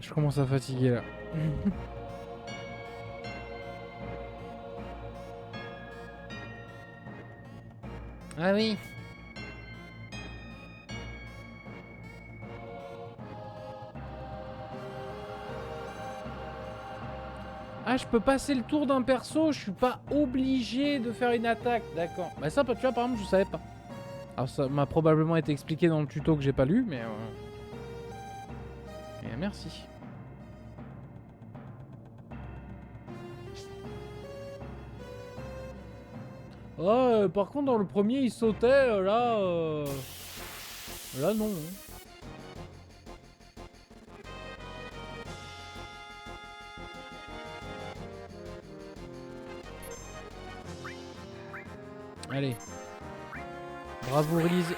Je commence à fatiguer là. Ah oui. Ah, je peux passer le tour d'un perso, je suis pas obligé de faire une attaque. D'accord. Bah ça, tu vois, par exemple, je savais pas. Alors ça m'a probablement été expliqué dans le tuto que j'ai pas lu, mais... Et merci. Oh, par contre, dans le premier, il sautait, là... Là, non. Allez. Bravourise.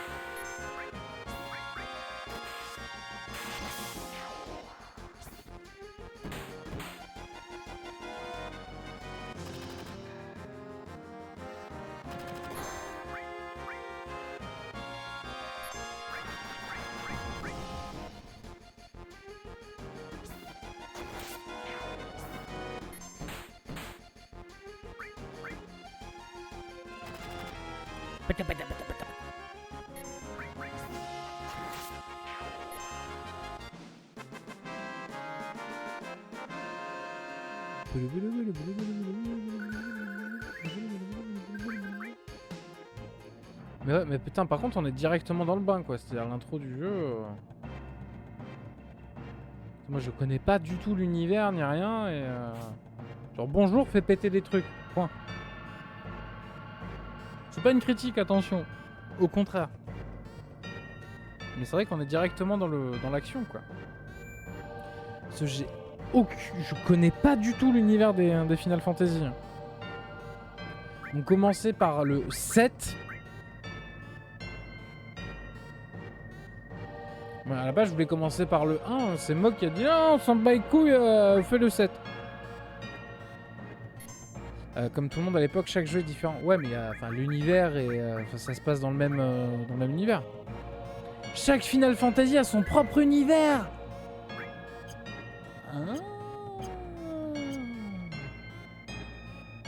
Mais ouais, mais putain, par contre, on est directement dans le bain, quoi. C'est-à-dire l'intro du jeu. Moi, je connais pas du tout l'univers ni rien et. Genre, bonjour, fais péter des trucs. Point. C'est pas une critique, attention. Au contraire. Mais c'est vrai qu'on est directement dans l'action, quoi. Je connais pas du tout l'univers des Final Fantasy. On commençait par le 7. Ouais, à la base, je voulais commencer par le 1. C'est Mog qui a dit non, on s'en bat les couilles, fais le 7. Comme tout le monde à l'époque, chaque jeu est différent. Ouais, mais l'univers et ça se passe dans le même univers. Chaque Final Fantasy a son propre univers. Ah.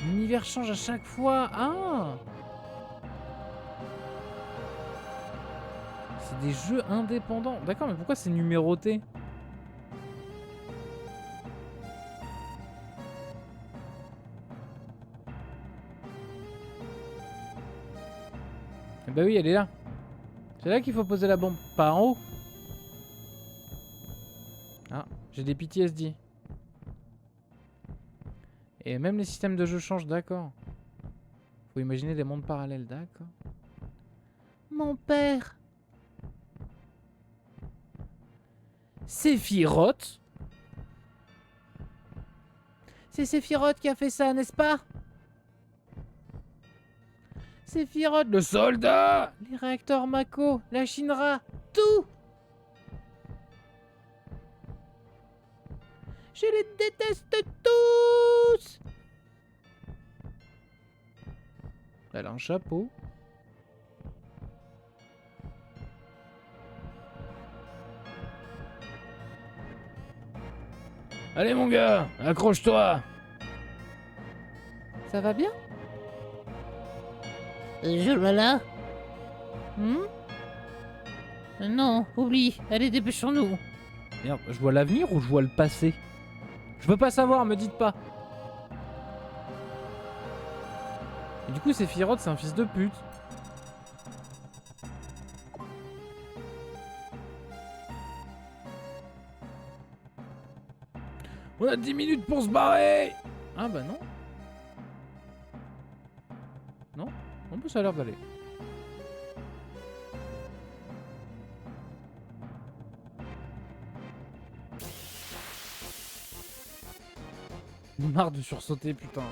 L'univers change à chaque fois. Ah. C'est des jeux indépendants. D'accord, mais pourquoi c'est numéroté? Bah oui, elle est là. C'est là qu'il faut poser la bombe, pas en haut. Ah, j'ai des PTSD. Et même les systèmes de jeu changent, d'accord. Faut imaginer des mondes parallèles, d'accord. Mon père. Sephiroth. C'est Sephiroth qui a fait ça, n'est-ce pas? Sephiroth, le soldat. Les réacteurs Mako, la Shinra, tout. Je les déteste tous. Elle a un chapeau. Allez mon gars, accroche-toi. Ça va bien? Là. Non, oublie. Allez, dépêchons-nous. Merde, je vois l'avenir ou je vois le passé? Je veux pas savoir, me dites pas. Et du coup, Sephiroth, c'est un fils de pute. On a 10 minutes pour se barrer. Ah bah non. Non? En plus, ça a l'air d'aller. Marre de sursauter, putain.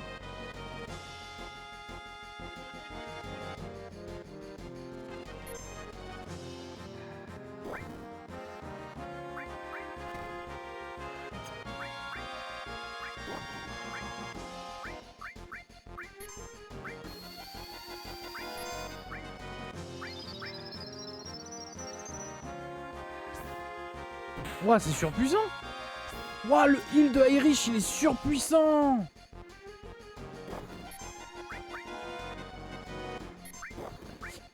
Ouah, c'est surpuissant. Ouah, le heal de Irish, il est surpuissant.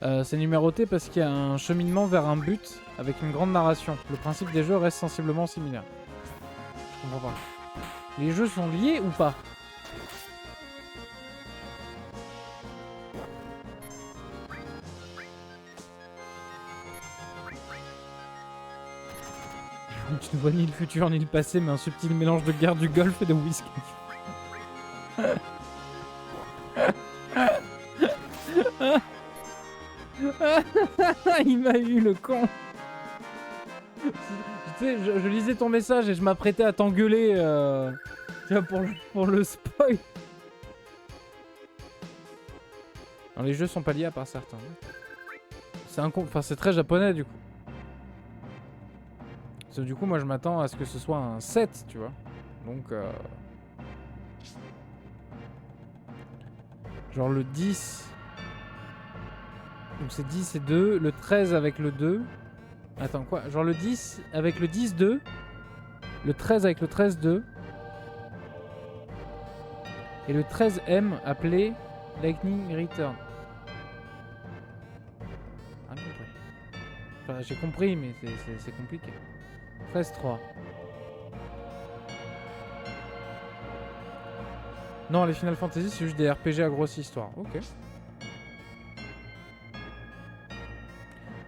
C'est numéroté parce qu'il y a un cheminement vers un but avec une grande narration. Le principe des jeux reste sensiblement similaire. Je comprends pas. Les jeux sont liés ou pas? Tu ne vois ni le futur ni le passé, mais un subtil mélange de guerre du Golfe et de whisky. Il m'a eu, le con. Tu sais, je lisais ton message et je m'apprêtais à t'engueuler tu vois, pour le spoil. Non, les jeux sont pas liés à part certains. C'est très japonais du coup. Parce que du coup, moi je m'attends à ce que ce soit un 7, tu vois. Donc, genre le 10. Donc c'est 10 et 2. Le 13 avec le 2. Attends, quoi? Genre le 10 avec le 10-2. Le 13 avec le 13-2. Et le 13M appelé Lightning Return. Ah, enfin, j'ai compris, mais c'est compliqué. 13-3. Non, les Final Fantasy, c'est juste des RPG à grosse histoire. Ok.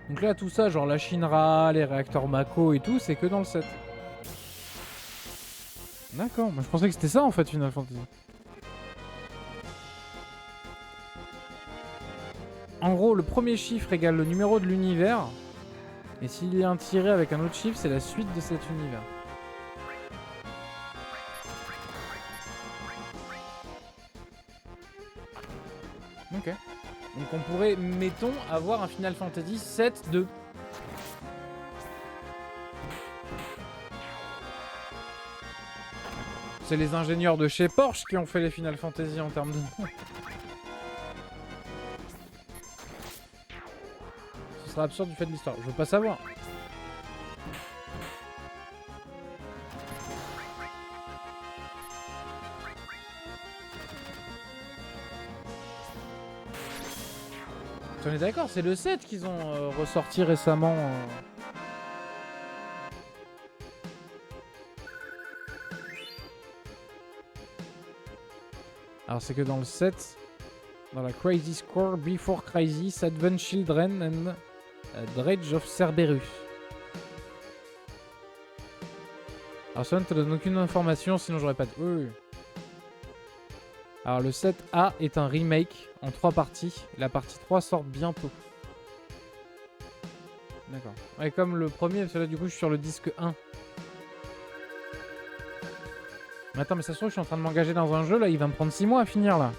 Donc là, tout ça, genre la Shinra, les réacteurs Mako et tout, c'est que dans le 7. D'accord, moi je pensais que c'était ça en fait, Final Fantasy. En gros, le premier chiffre égale le numéro de l'univers. Et s'il y a un tiré avec un autre chiffre, c'est la suite de cet univers. Ok. Donc on pourrait, mettons, avoir un Final Fantasy 7-2. C'est les ingénieurs de chez Porsche qui ont fait les Final Fantasy en termes de... Ce serait absurde du fait de l'histoire. Je veux pas savoir. On est d'accord, c'est le 7 qu'ils ont ressorti récemment. Alors c'est que dans le 7, dans la Crazy Score, Before Crisis, Advent Children and Dredge of Cerberus. Alors ça ne te donne aucune information, sinon j'aurais pas de... Oui. Alors le 7A est un remake en 3 parties. La partie 3 sort bientôt. D'accord. Et comme le premier, parce que là du coup je suis sur le disque 1. Mais attends, mais ça se trouve je suis en train de m'engager dans un jeu là, il va me prendre 6 mois à finir là.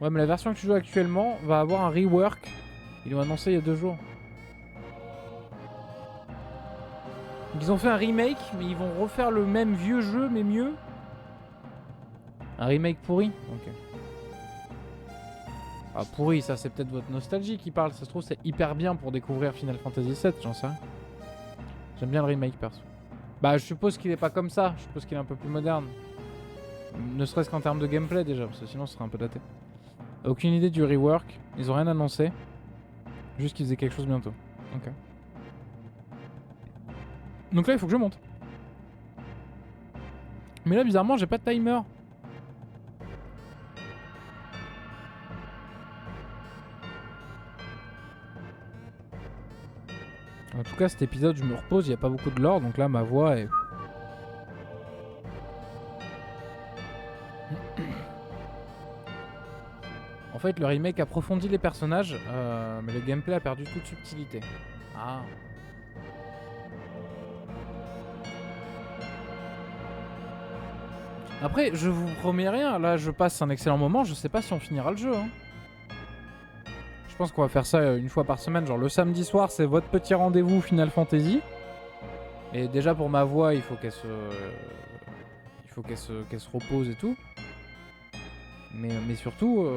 Ouais mais la version que tu joues actuellement va avoir un rework. Ils l'ont annoncé il y a 2 jours. Donc ils ont fait un remake, mais ils vont refaire le même vieux jeu, mais mieux. Un remake pourri. Ok. Ah pourri, ça c'est peut-être votre nostalgie qui parle. Ça se trouve c'est hyper bien pour découvrir Final Fantasy VII, j'en sais rien. J'aime bien le remake perso. Bah je suppose qu'il est pas comme ça, je suppose qu'il est un peu plus moderne. Ne serait-ce qu'en termes de gameplay déjà, parce que sinon ce serait un peu daté. Aucune idée du rework, ils ont rien annoncé. Juste qu'ils faisaient quelque chose bientôt. Ok. Donc là il faut que je monte. Mais là bizarrement j'ai pas de timer. En tout cas cet épisode je me repose, il n'y a pas beaucoup de lore, donc là ma voix est... En fait le remake approfondit les personnages, mais le gameplay a perdu toute subtilité. Ah. Après je vous promets rien, là je passe un excellent moment, je sais pas si on finira le jeu. Hein. Je pense qu'on va faire ça une fois par semaine, genre le samedi soir c'est votre petit rendez-vous Final Fantasy. Et déjà pour ma voix il faut qu'elle se... qu'elle se repose et tout. Mais surtout,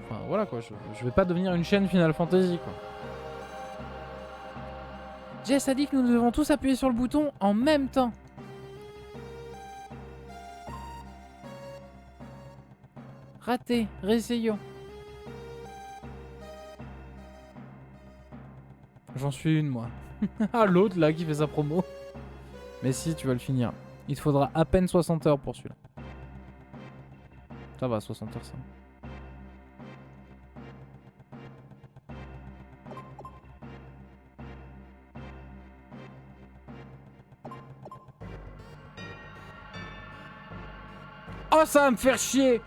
enfin voilà quoi, je vais pas devenir une chaîne Final Fantasy quoi. Jess a dit que nous devons tous appuyer sur le bouton en même temps. Raté, réessayons. J'en suis une moi. Ah l'autre là qui fait sa promo. Mais si tu vas le finir. Il te faudra à peine 60 heures pour celui-là. Ça va, 60 heures ça. Oh ça va me faire chier.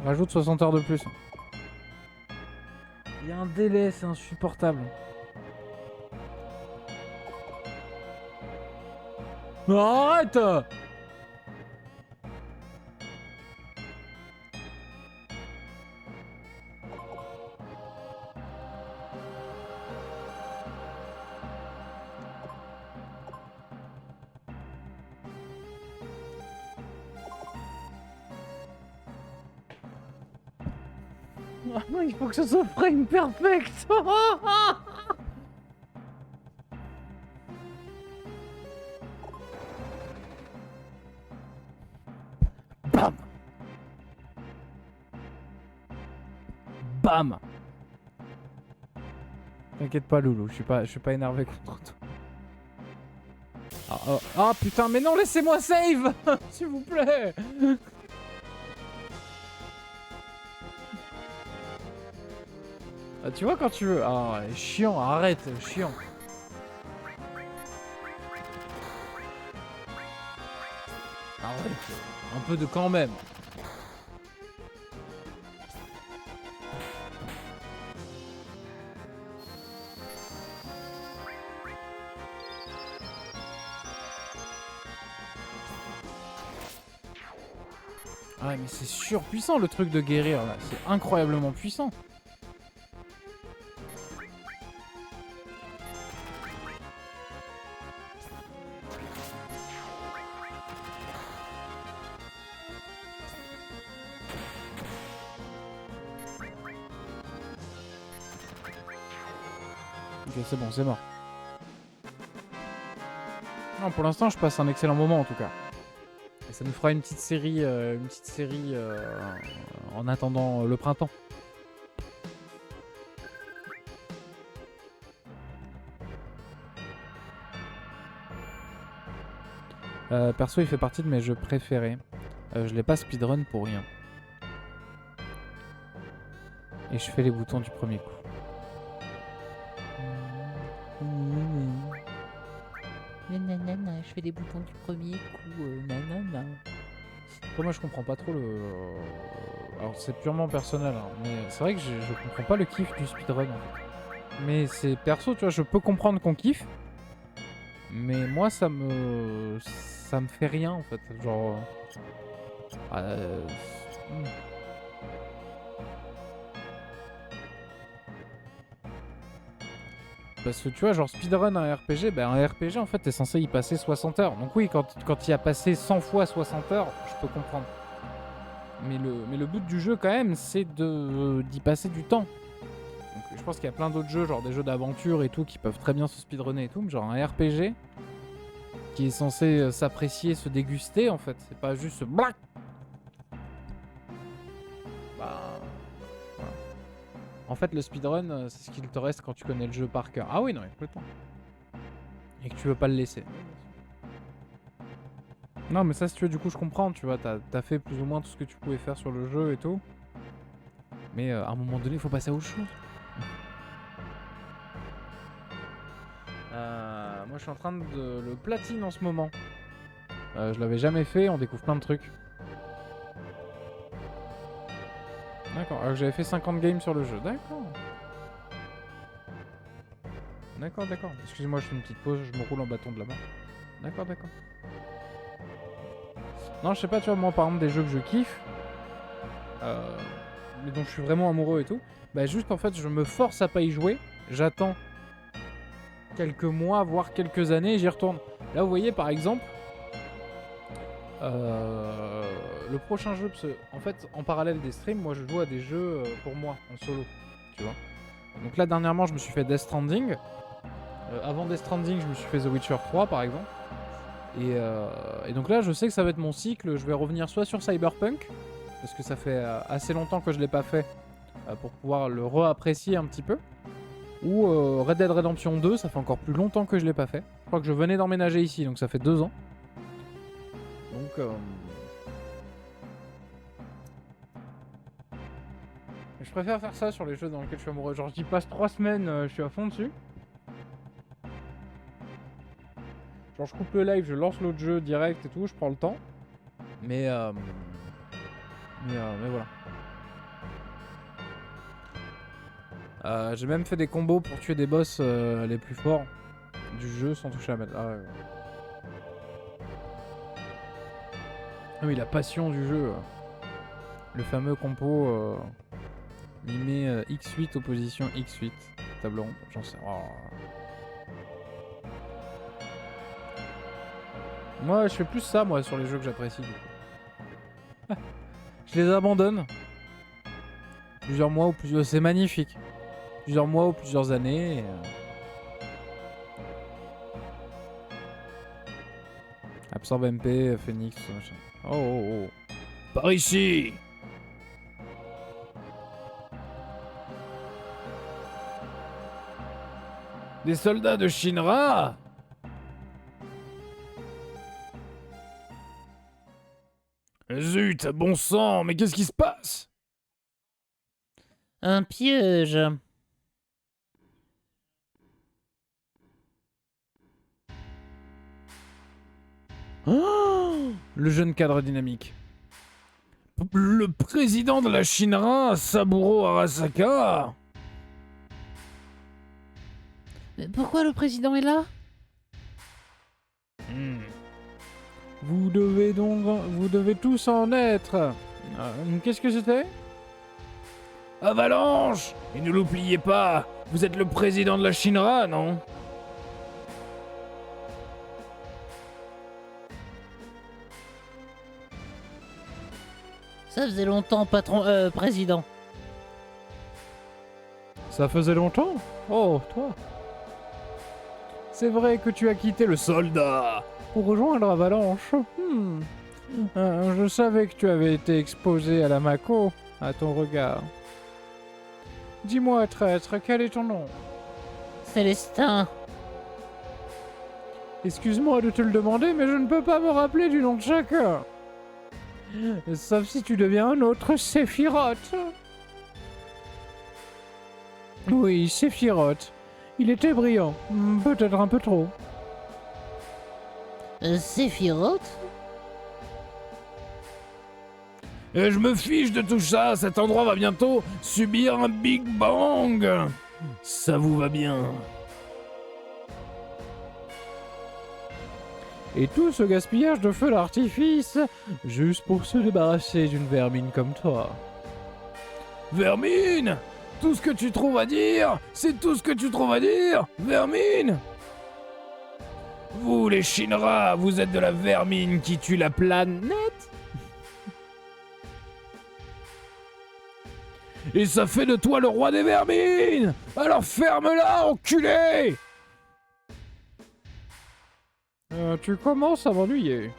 Rajoute 60 heures de plus. Il y a un délai, c'est insupportable. Non, arrête! Il faut que ce soit frame perfect. Bam. Bam. T'inquiète pas, Loulou, je suis pas énervé contre toi. Ah, oh, ah, putain, mais non, laissez-moi save s'il vous plaît. Ah, tu vois quand tu veux. Ah, chiant, arrête, chiant. Arrête, un peu de quand même. Ah mais c'est surpuissant le truc de guérir là, c'est incroyablement puissant. Ok, c'est bon, c'est mort. Non, pour l'instant, je passe un excellent moment en tout cas. Et ça nous fera une petite série en attendant le printemps. Perso, il fait partie de mes jeux préférés. Je l'ai pas speedrun pour rien. Et je fais les boutons du premier coup. Nanana, je fais les boutons du premier coup, nanana. Moi, je comprends pas trop le. Alors, c'est purement personnel, hein, mais c'est vrai que je comprends pas le kiff du speedrun en fait. Mais c'est perso, tu vois, je peux comprendre qu'on kiffe. Mais moi, ça me fait rien en fait. Genre. Parce que tu vois, genre speedrun un RPG, ben un RPG en fait t'es censé y passer 60 heures. Donc oui, quand il a passé 100 fois 60 heures, je peux comprendre. Mais le but du jeu quand même, c'est d'y passer du temps. Donc je pense qu'il y a plein d'autres jeux, genre des jeux d'aventure et tout, qui peuvent très bien se speedrunner et tout. Mais genre un RPG qui est censé s'apprécier, se déguster en fait. C'est pas juste black. Bah... Voilà. En fait, le speedrun, c'est ce qu'il te reste quand tu connais le jeu par cœur. Ah oui, non, complètement. Et que tu veux pas le laisser. Non, mais ça, si tu veux, du coup, je comprends, tu vois. T'as fait plus ou moins tout ce que tu pouvais faire sur le jeu et tout. Mais à un moment donné, il faut passer à autre chose. Moi, je suis en train de le platine en ce moment. Je l'avais jamais fait, on découvre plein de trucs. D'accord, alors que j'avais fait 50 games sur le jeu. D'accord. D'accord. Excusez-moi, je fais une petite pause, je me roule en bâton de la main. D'accord. Non, je sais pas, tu vois, moi par exemple, des jeux que je kiffe, mais dont je suis vraiment amoureux et tout, bah juste en fait, je me force à pas y jouer, j'attends quelques mois, voire quelques années, et j'y retourne. Là, vous voyez, par exemple, le prochain jeu, parce que, en fait, en parallèle des streams, moi je joue à des jeux pour moi, en solo, tu vois. Donc là, dernièrement, je me suis fait Death Stranding. Avant Death Stranding, je me suis fait The Witcher 3, par exemple. Et donc là, je sais que ça va être mon cycle. Je vais revenir soit sur Cyberpunk, parce que ça fait assez longtemps que je l'ai pas fait, pour pouvoir le réapprécier un petit peu. Ou Red Dead Redemption 2, ça fait encore plus longtemps que je l'ai pas fait. Je crois que je venais d'emménager ici, donc ça fait 2 ans. Donc... Je préfère faire ça sur les jeux dans lesquels je suis amoureux. Genre, j'y passe 3 semaines, je suis à fond dessus. Genre, je coupe le live, je lance l'autre jeu direct et tout, je prends le temps. Mais voilà. J'ai même fait des combos pour tuer des boss les plus forts du jeu sans toucher à la mettre. Ah ouais. Ah oui, la passion du jeu. Le fameux compo mimer X8 opposition X8. Table ronde, j'en sais. Oh. Moi, je fais plus ça, moi, sur les jeux que j'apprécie. Je les abandonne. Plusieurs mois ou plusieurs... C'est magnifique. Plusieurs mois ou plusieurs années. Absorb MP, Phoenix, machin. Oh. Par ici! Des soldats de Shinra? Zut, bon sang, mais qu'est-ce qui se passe? Un piège. Oh, le jeune cadre dynamique. Le président de la Shinra, Saburo Arasaka? Mais pourquoi le président est là? Vous devez tous en être. Qu'est-ce que c'était? Avalanche! Et ne l'oubliez pas, vous êtes le président de la Shinra, non? Ça faisait longtemps, président. Ça faisait longtemps? Oh, toi. C'est vrai que tu as quitté le Soldat! pour rejoindre Avalanche. Je savais que tu avais été exposé à la Mako, à ton regard. Dis-moi, traître, quel est ton nom? Célestin. Excuse-moi de te le demander, mais je ne peux pas me rappeler du nom de chacun. Sauf si tu deviens un autre Sephiroth. Oui, Sephiroth. Il était brillant, peut-être un peu trop. Sephiroth? Je me fiche de tout ça, cet endroit va bientôt subir un Big Bang! Ça vous va bien? Et tout ce gaspillage de feu d'artifice, juste pour se débarrasser d'une vermine comme toi. Vermine! Tout ce que tu trouves à dire, c'est tout ce que tu trouves à dire? Vermine! Vous, les Shinra, vous êtes de la vermine qui tue la planète? Et ça fait de toi le roi des vermines! Alors ferme-la, enculé! Tu commences à m'ennuyer.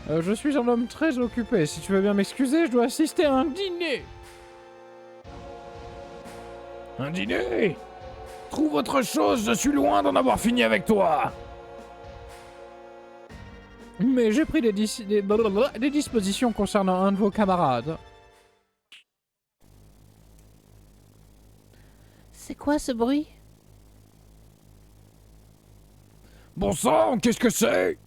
Je suis un homme très occupé. Si tu veux bien m'excuser, je dois assister à un dîner. Un dîner? Trouve autre chose, je suis loin d'en avoir fini avec toi! Mais j'ai pris des dispositions concernant un de vos camarades. C'est quoi ce bruit? Bon sang, qu'est-ce que c'est?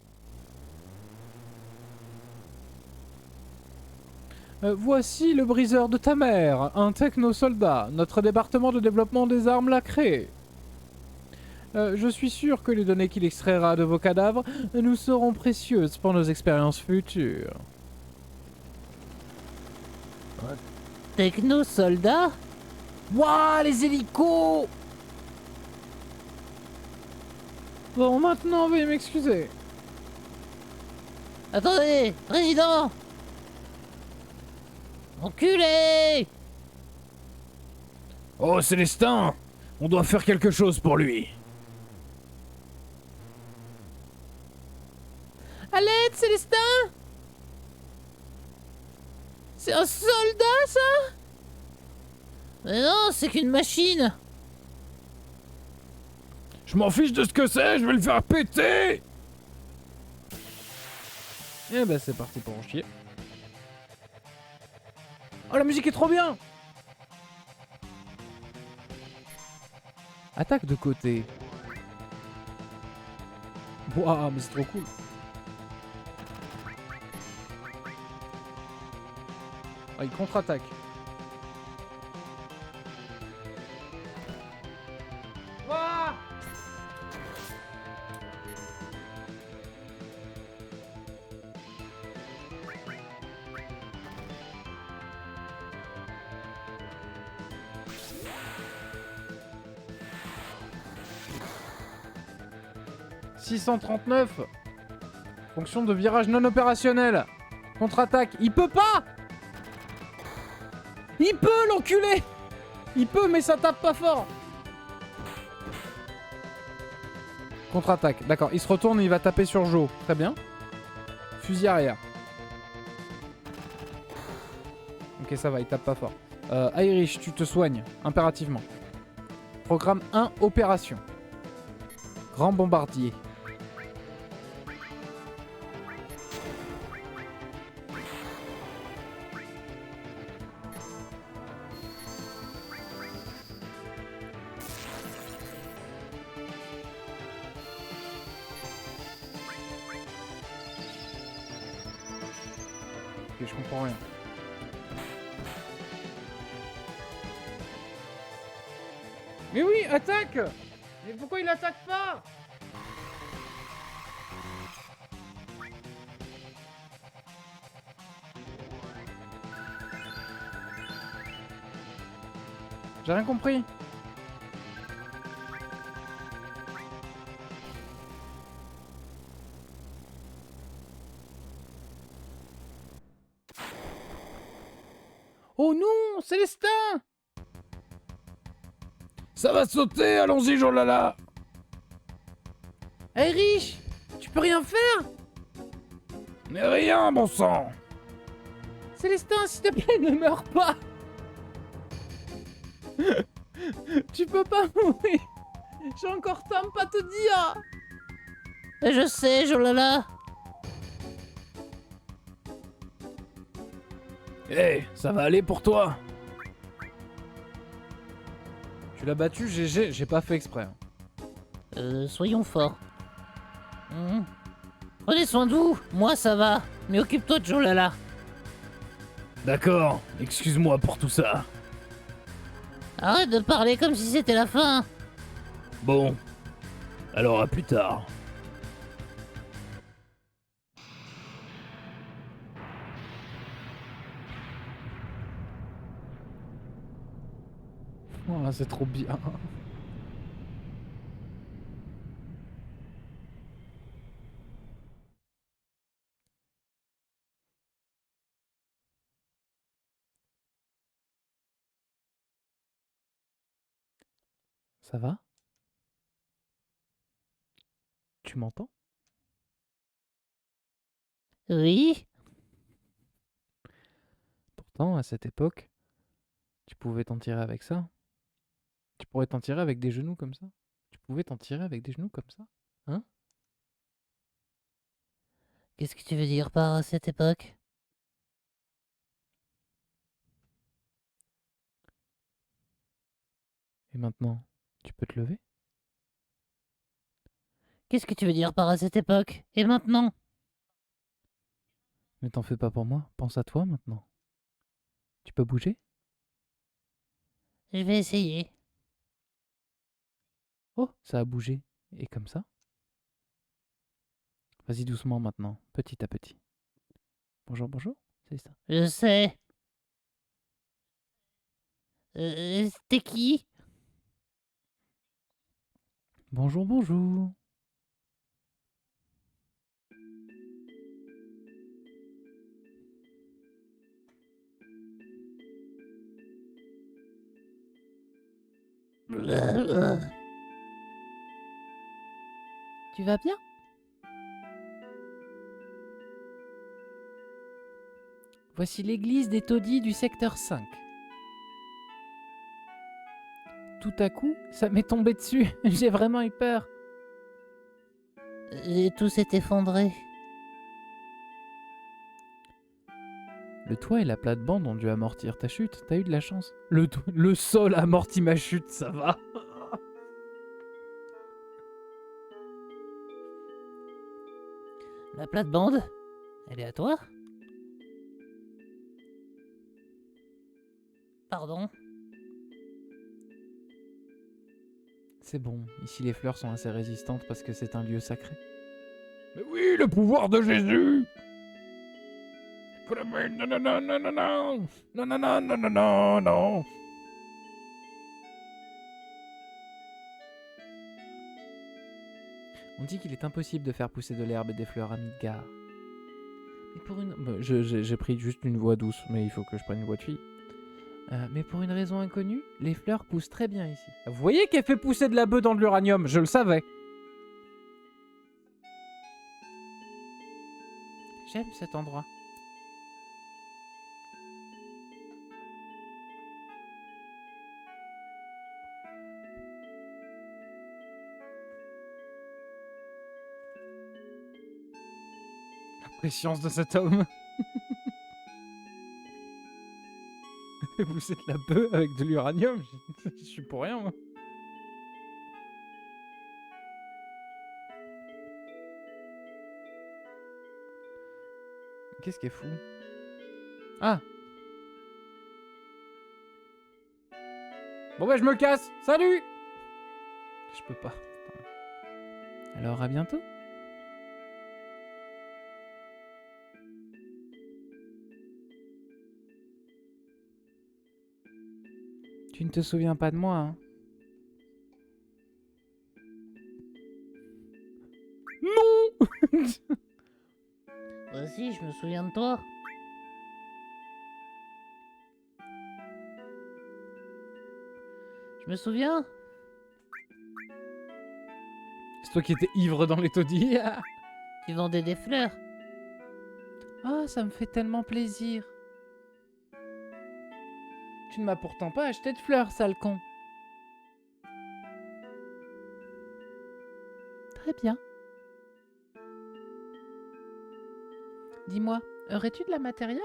Voici le briseur de ta mère, un techno-soldat. Notre département de développement des armes l'a créé. Je suis sûr que les données qu'il extraira de vos cadavres nous seront précieuses pour nos expériences futures. Techno-soldat? Wouah, les hélicos! Bon, maintenant, veuillez m'excuser. Attendez, président! Enculé! Oh, Célestin! On doit faire quelque chose pour lui. À l'aide, Célestin! C'est un soldat, ça? Mais non, c'est qu'une machine! Je m'en fiche de ce que c'est, je vais le faire péter! Eh ben, c'est parti pour en chier. Oh, la musique est trop bien! Attaque de côté. Waouh, mais c'est trop cool. Ah, il contre-attaque. Ouah! « 639 ! Fonction de virage non opérationnel. Contre-attaque. Il peut pas! Il peut, l'enculé! Il peut, mais ça tape pas fort. Contre-attaque. D'accord, il se retourne et il va taper sur Joe. Très bien. Fusil arrière. Ok, ça va, il tape pas fort. Irish, tu te soignes, impérativement. Programme 1, opération. Grand bombardier. Ok, je comprends rien. Mais oui, attaque! Mais pourquoi il attaque pas? J'ai rien compris. Oh non, Célestin! Ça va sauter, allons-y, Jolala. Hey Rich, tu peux rien faire? Mais rien, bon sang. Célestin, s'il te plaît, ne meurs pas! Tu peux pas mourir! J'ai encore tant pas te dire! Je sais, Jolala. Eh, ça va aller pour toi. Tu l'as battu, GG, j'ai pas fait exprès. Soyons forts. Prenez soin de vous, moi ça va. Mais occupe-toi de Jolala. D'accord, excuse-moi pour tout ça. Arrête de parler comme si c'était la fin. Bon, alors à plus tard. Oh, c'est trop bien. Ça va? Tu m'entends? Oui. Pourtant, à cette époque, tu pouvais t'en tirer avec ça. Tu pourrais t'en tirer avec des genoux comme ça. Tu pouvais t'en tirer avec des genoux comme ça. Hein? Qu'est-ce que tu veux dire par cette époque? Et maintenant, tu peux te lever? Qu'est-ce que tu veux dire par cette époque? Et maintenant? Mais t'en fais pas pour moi, pense à toi maintenant. Tu peux bouger? Je vais essayer. Oh, ça a bougé. Et comme ça? Vas-y doucement maintenant, petit à petit. Bonjour, bonjour, c'est ça. Je sais. C'était qui? Bonjour, bonjour. Tu vas bien? Voici l'église des taudis du secteur 5. Tout à coup, ça m'est tombé dessus. J'ai vraiment eu peur. Et tout s'est effondré. Le toit et la plate-bande ont dû amortir ta chute. T'as eu de la chance. Le sol a amorti ma chute, ça va. La plate-bande? Elle est à toi? Pardon? C'est bon, ici les fleurs sont assez résistantes parce que c'est un lieu sacré. Mais oui, le pouvoir de Jésus. Non, non, non, non, non, non. Non, non, non, non, non, non, non. On dit qu'il est impossible de faire pousser de l'herbe et des fleurs à Midgard. Mais pour une... j'ai pris juste une voix douce, mais il faut que je prenne une voix de fille. Mais pour une raison inconnue, les fleurs poussent très bien ici. Vous voyez qu'elle fait pousser de la bœuf dans de l'uranium, je le savais. J'aime cet endroit. La préscience de cet homme. Et vous êtes la bœuf avec de l'uranium. Je suis pour rien, moi. Qu'est-ce qui est fou? Ah! Bon bah je me casse! Salut! Je peux pas. Alors à bientôt. Tu ne te souviens pas de moi, hein? Non! Si, je me souviens de toi. Je me souviens. C'est toi qui étais ivre dans les taudis. Tu vendais des fleurs. Ah, ça me fait tellement plaisir. Tu ne m'as pourtant pas acheté de fleurs, sale con. Très bien. Dis-moi, aurais-tu de la matéria?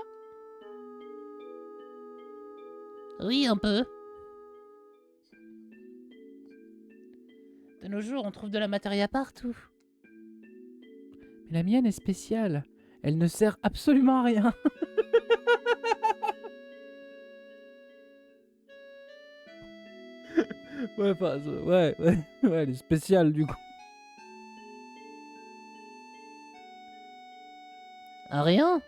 Oui, un peu. De nos jours, on trouve de la matéria partout. Mais la mienne est spéciale. Elle ne sert absolument à rien. Ouais, enfin, ouais, elle est spéciale du coup. À rien.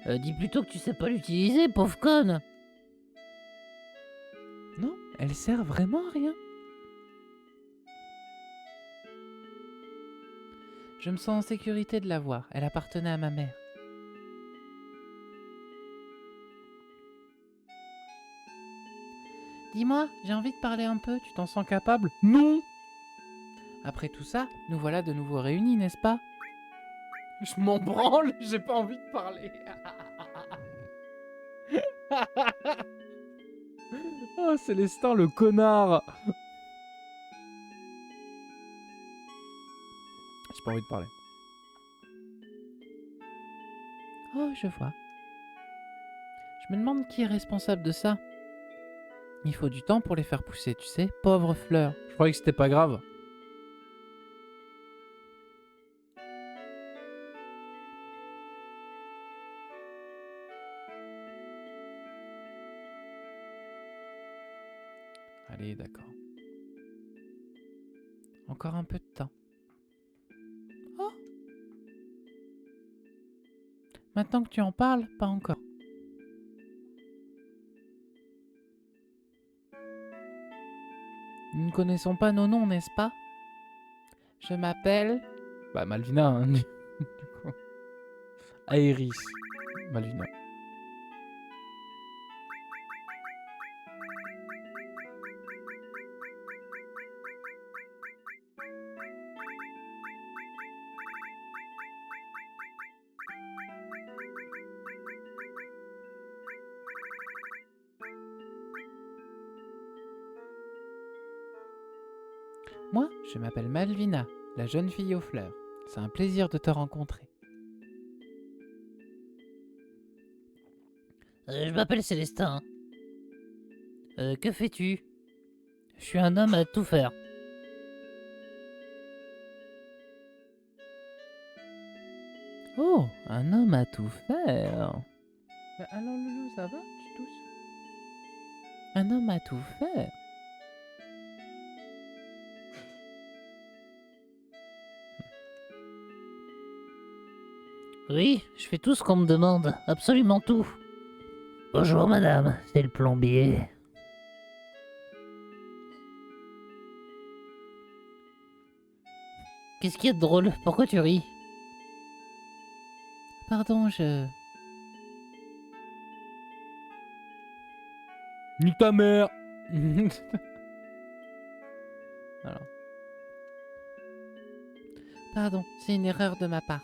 Dis plutôt que tu sais pas l'utiliser, pauvre conne. Non, elle sert vraiment à rien. Je me sens en sécurité de l'avoir. Elle appartenait à ma mère. Dis-moi, j'ai envie de parler un peu. Tu t'en sens capable? Non! Après tout ça, nous voilà de nouveau réunis, n'est-ce pas? Je m'en branle, j'ai pas envie de parler. Oh, Célestin, le connard! J'ai pas envie de parler. Oh, je vois. Je me demande qui est responsable de ça. Il faut du temps pour les faire pousser, tu sais. Pauvres fleurs. Je croyais que c'était pas grave. Allez, d'accord. Encore un peu de temps. Oh! Maintenant que tu en parles, pas encore. Nous ne connaissons pas nos noms, n'est-ce pas? Je m'appelle... Bah, Malvina, hein, du coup. Aéris. Malvina. Moi, je m'appelle Malvina, la jeune fille aux fleurs. C'est un plaisir de te rencontrer. Je m'appelle Célestin. Que fais-tu? Je suis un homme à tout faire. Oh, un homme à tout faire. Bah alors Loulou, ça va? Tu tousses? Un homme à tout faire. Oui, je fais tout ce qu'on me demande. Absolument tout. Bonjour madame, c'est le plombier. Qu'est-ce qu'il y a de drôle? Pourquoi tu ris? Pardon, je... Ni ta mère. Alors. Pardon, c'est une erreur de ma part.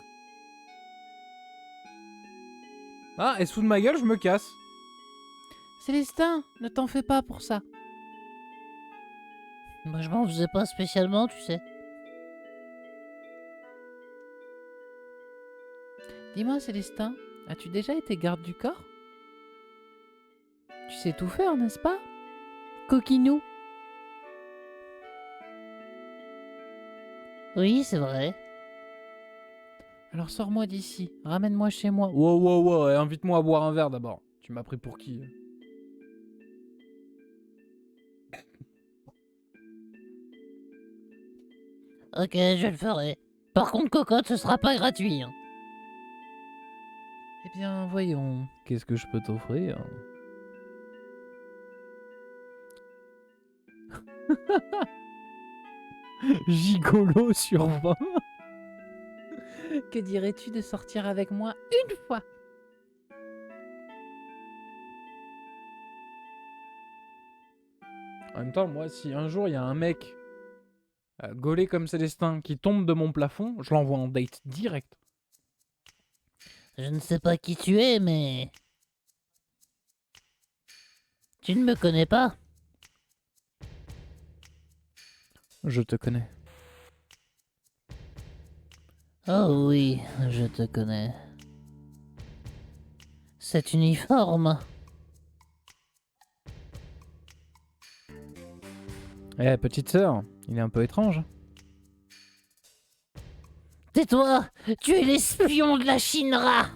Ah, et sous de ma gueule, je me casse. Célestin, ne t'en fais pas pour ça. Moi je m'en faisais pas spécialement, tu sais. Dis-moi, Célestin, as-tu déjà été garde du corps? Tu sais tout faire, n'est-ce pas? Coquinou. Oui, c'est vrai. Alors sors-moi d'ici, ramène-moi chez moi. Wow, wow, wow, invite-moi à boire un verre d'abord. Tu m'as pris pour qui? Ok, je le ferai. Par contre, cocotte, ce sera pas gratuit. Hein. Eh bien, voyons. Qu'est-ce que je peux t'offrir? Gigolo sur 20. Que dirais-tu de sortir avec moi une fois? En même temps, moi, si un jour il y a un mec gaulé comme Célestin qui tombe de mon plafond, je l'envoie en date direct. Je ne sais pas qui tu es, mais... Tu ne me connais pas? Je te connais. Oh oui, je te connais. Cet uniforme. Eh, petite sœur, il est un peu étrange. Tais-toi! Tu es l'espion de la Shinra!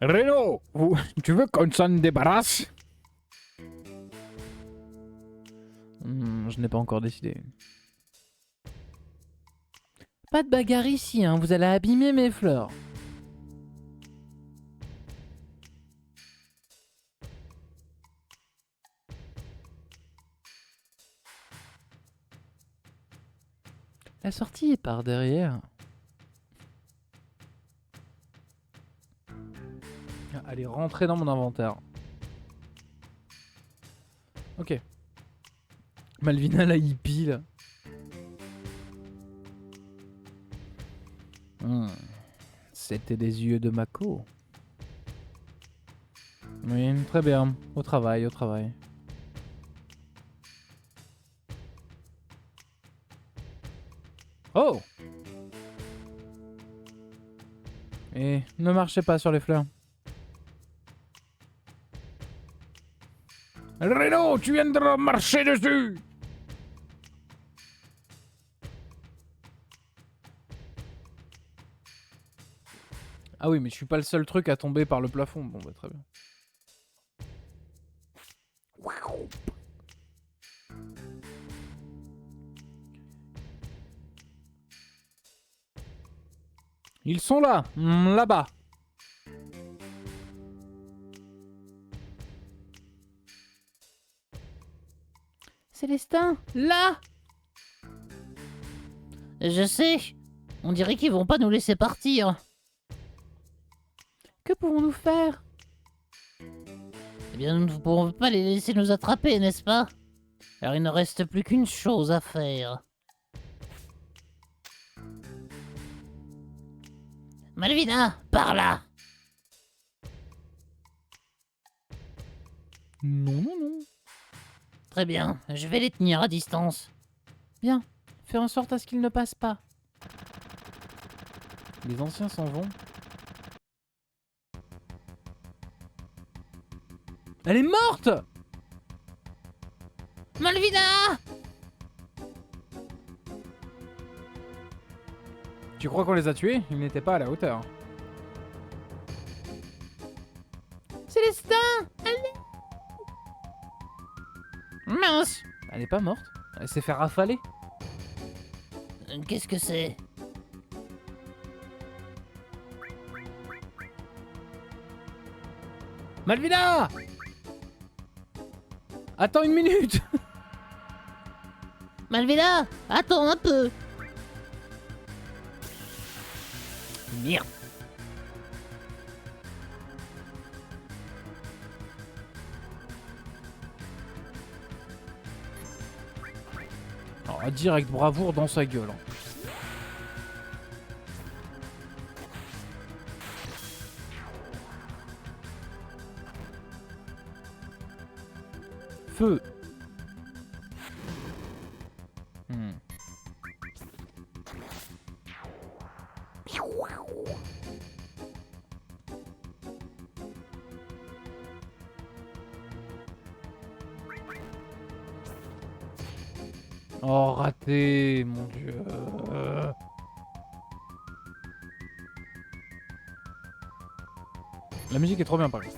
Reno, tu veux qu'on s'en débarrasse? Je n'ai pas encore décidé. Pas de bagarre ici, hein, vous allez abîmer mes fleurs. La sortie est par derrière. Allez, rentrez dans mon inventaire. Ok. Malvina la hippie là. C'était des yeux de Mako. Oui, très bien. Au travail, au travail. Oh! Et ne marchez pas sur les fleurs. Reno, tu viendras marcher dessus! Ah oui, mais je suis pas le seul truc à tomber par le plafond. Bon, bah très bien. Ils sont là, là-bas. Célestin, là! Je sais. On dirait qu'ils vont pas nous laisser partir. Que pouvons-nous faire? Eh bien, nous ne pourrons pas les laisser nous attraper, n'est-ce pas? Alors il ne reste plus qu'une chose à faire. Malvina, par là! Non, non, non. Très bien, je vais les tenir à distance. Bien, faire en sorte à ce qu'ils ne passent pas. Les anciens s'en vont. Elle est morte! Malvina! Tu crois qu'on les a tués? Ils n'étaient pas à la hauteur. Célestin! Mince! Elle est pas morte. Elle s'est fait rafaler. Qu'est-ce que c'est? Malvina! Attends une minute! Malvina, attends un peu! Merde! Alors, direct bravoure dans sa gueule. Hein. Feu. Oh, raté, mon dieu. La musique est trop bien par contre.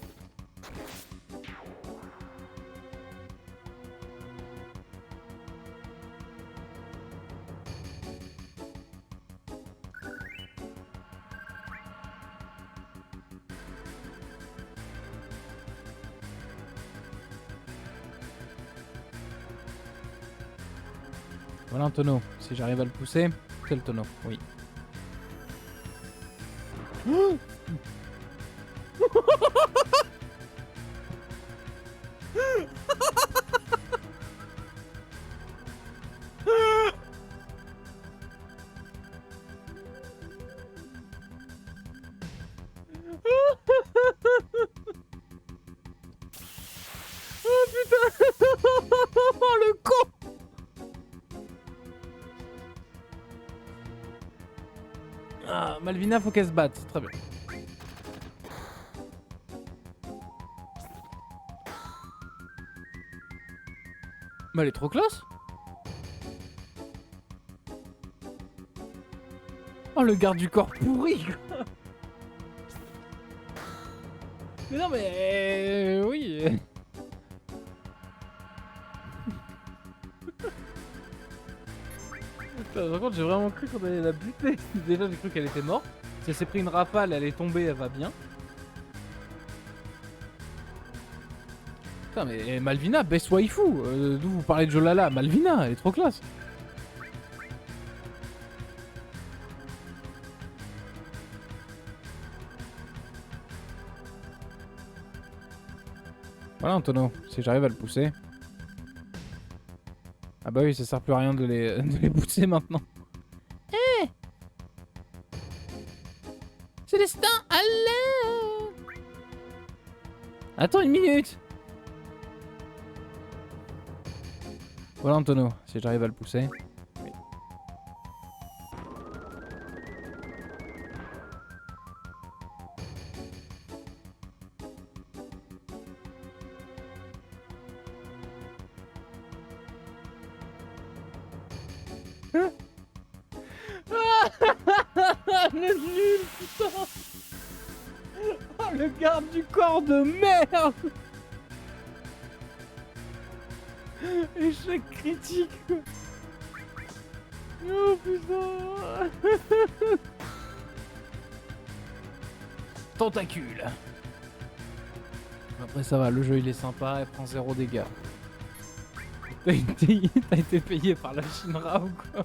Voilà un tonneau. Si j'arrive à le pousser, c'est le tonneau. Oui. Oh putain. Oh le con. Ah, Malvina, faut qu'elle se batte. Très bien. Mais elle est trop classe. Oh, le garde du corps pourri, quoi. Mais non, mais... oui. Putain, par contre, j'ai vraiment cru qu'on allait la buter. Déjà, j'ai cru qu'elle était morte. Si elle s'est pris une rafale, elle est tombée, elle va bien. Putain, mais Malvina, best waifu. D'où vous parlez de Jolala? Malvina, elle est trop classe. Voilà un tonneau, si j'arrive à le pousser. Ah bah oui, ça sert plus à rien de les pousser maintenant. Hé Célestin, allez. Attends une minute. Voilà un tonneau, si j'arrive à le pousser. Oui. Le nul, putain. Oh, le garde du corps de merde. Échec critique, quoi. Oh putain. Tentacule. Après ça va, le jeu il est sympa, elle prend 0 dégâts. T'as été payé par la Shinra ou quoi?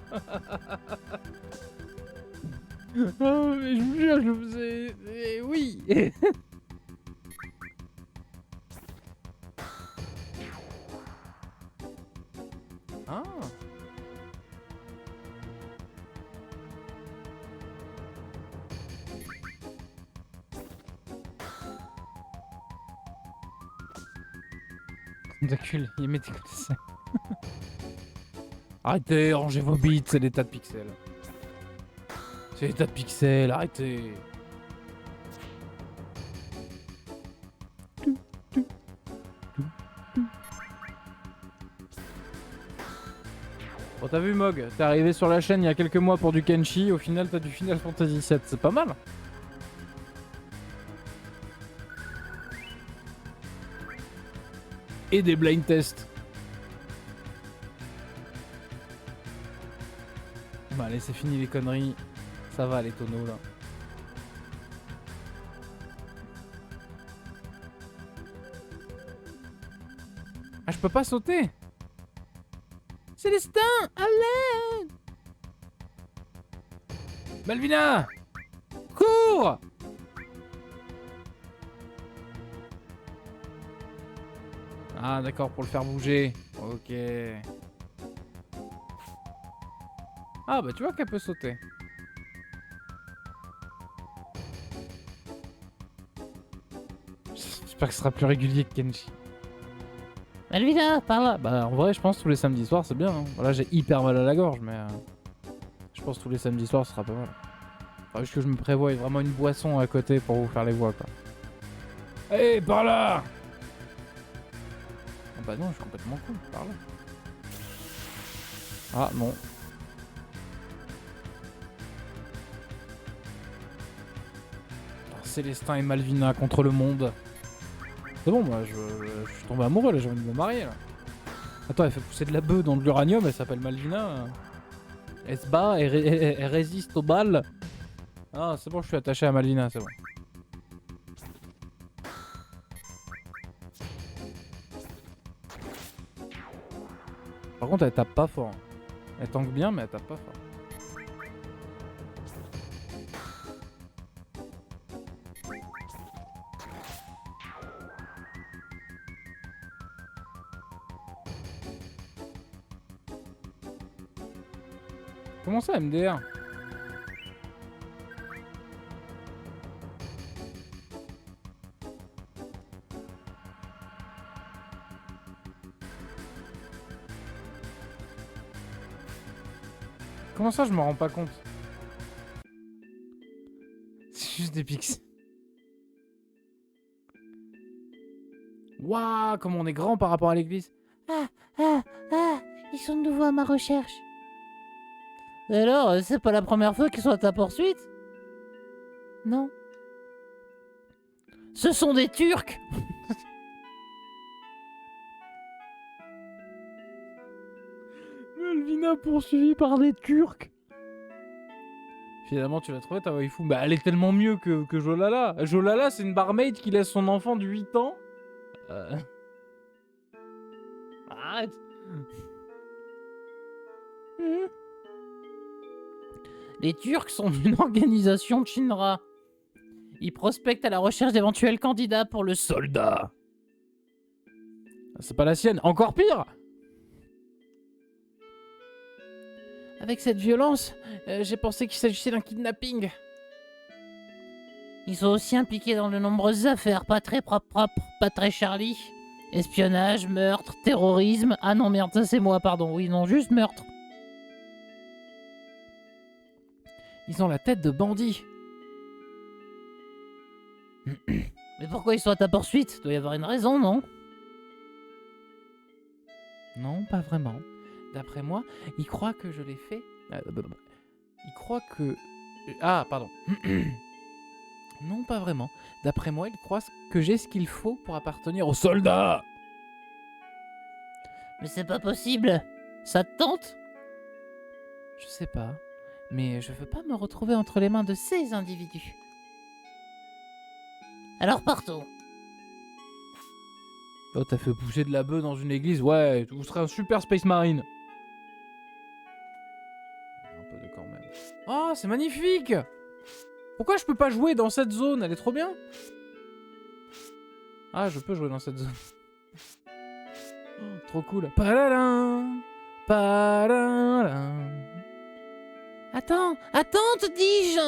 Oh, mais je vous jure, je le faisais... oui. Ah. Tentacule, il met des côtés. Arrêtez, rangez vos bits, c'est des tas de pixels. C'est des tas de pixels, arrêtez. Bon, t'as vu Mog, t'es arrivé sur la chaîne il y a quelques mois pour du Kenshi, au final t'as du Final Fantasy VII, c'est pas mal. Et des blind tests. Bah allez, c'est fini les conneries. Ça va les tonneaux là. Ah, je peux pas sauter. Célestin, allez. Malvina, cours. Ah d'accord, pour le faire bouger. Ok. Ah bah tu vois qu'elle peut sauter. J'espère que ce sera plus régulier que Kenshi. Malvina, par là. Bah en vrai je pense tous les samedis soirs c'est bien. Hein. Voilà, j'ai hyper mal à la gorge mais je pense tous les samedis soirs ce sera pas mal. Faudrait juste que je me prévoie vraiment une boisson à côté pour vous faire les voix, quoi. Hé, par là! Ah bah non, je suis complètement con, par là. Ah non. Putain, Célestin et Malvina contre le monde. C'est bon, moi, je suis tombé amoureux, là, j'ai envie de me marier, là. Attends, elle fait pousser de la bœuf dans de l'uranium, elle s'appelle Malvina. Elle se bat, elle résiste aux balles. Ah, c'est bon, je suis attaché à Malvina, c'est bon. Par contre, elle tape pas fort. Elle tank bien, mais elle tape pas fort. Comment ça, MDR? Comment ça, je me rends pas compte? C'est juste des pixels. Waouh, comme on est grand par rapport à l'église. Ils sont de nouveau à ma recherche. Et alors, c'est pas la première fois qu'ils sont à ta poursuite? Non. Ce sont des Turcs. Malvina poursuivie par des Turcs. Finalement, tu l'as trouvé ta waifu? Bah, elle est tellement mieux que Jolala. Jolala, c'est une barmaid qui laisse son enfant de 8 ans. Arrête. Les Turcs sont une organisation de Shinra. Ils prospectent à la recherche d'éventuels candidats pour le Soldat! C'est pas la sienne. Encore pire. Avec cette violence, j'ai pensé qu'il s'agissait d'un kidnapping. Ils sont aussi impliqués dans de nombreuses affaires pas très propres, pas très Charlie. Espionnage, meurtre, terrorisme... Ah non merde, ça c'est moi, pardon. Oui, non, juste meurtre. Ils ont la tête de bandits. Mais pourquoi ils sont à ta poursuite? Doit y avoir une raison, non? Non, pas vraiment. D'après moi, ils croient que je l'ai fait. Ils croient que... Ah, pardon. Non, pas vraiment. D'après moi, ils croient que j'ai ce qu'il faut pour appartenir aux soldats. Mais c'est pas possible. Ça te tente? Je sais pas. Mais je veux pas me retrouver entre les mains de ces individus. Alors partons. Oh, t'as fait pousser de la bœuf dans une église? Ouais, vous serez un super Space Marine. Un peu de quand même. Oh, c'est magnifique! Pourquoi je peux pas jouer dans cette zone? Elle est trop bien. Ah, je peux jouer dans cette zone. Oh, trop cool. Padadam, padadam. Attends, te dis-je.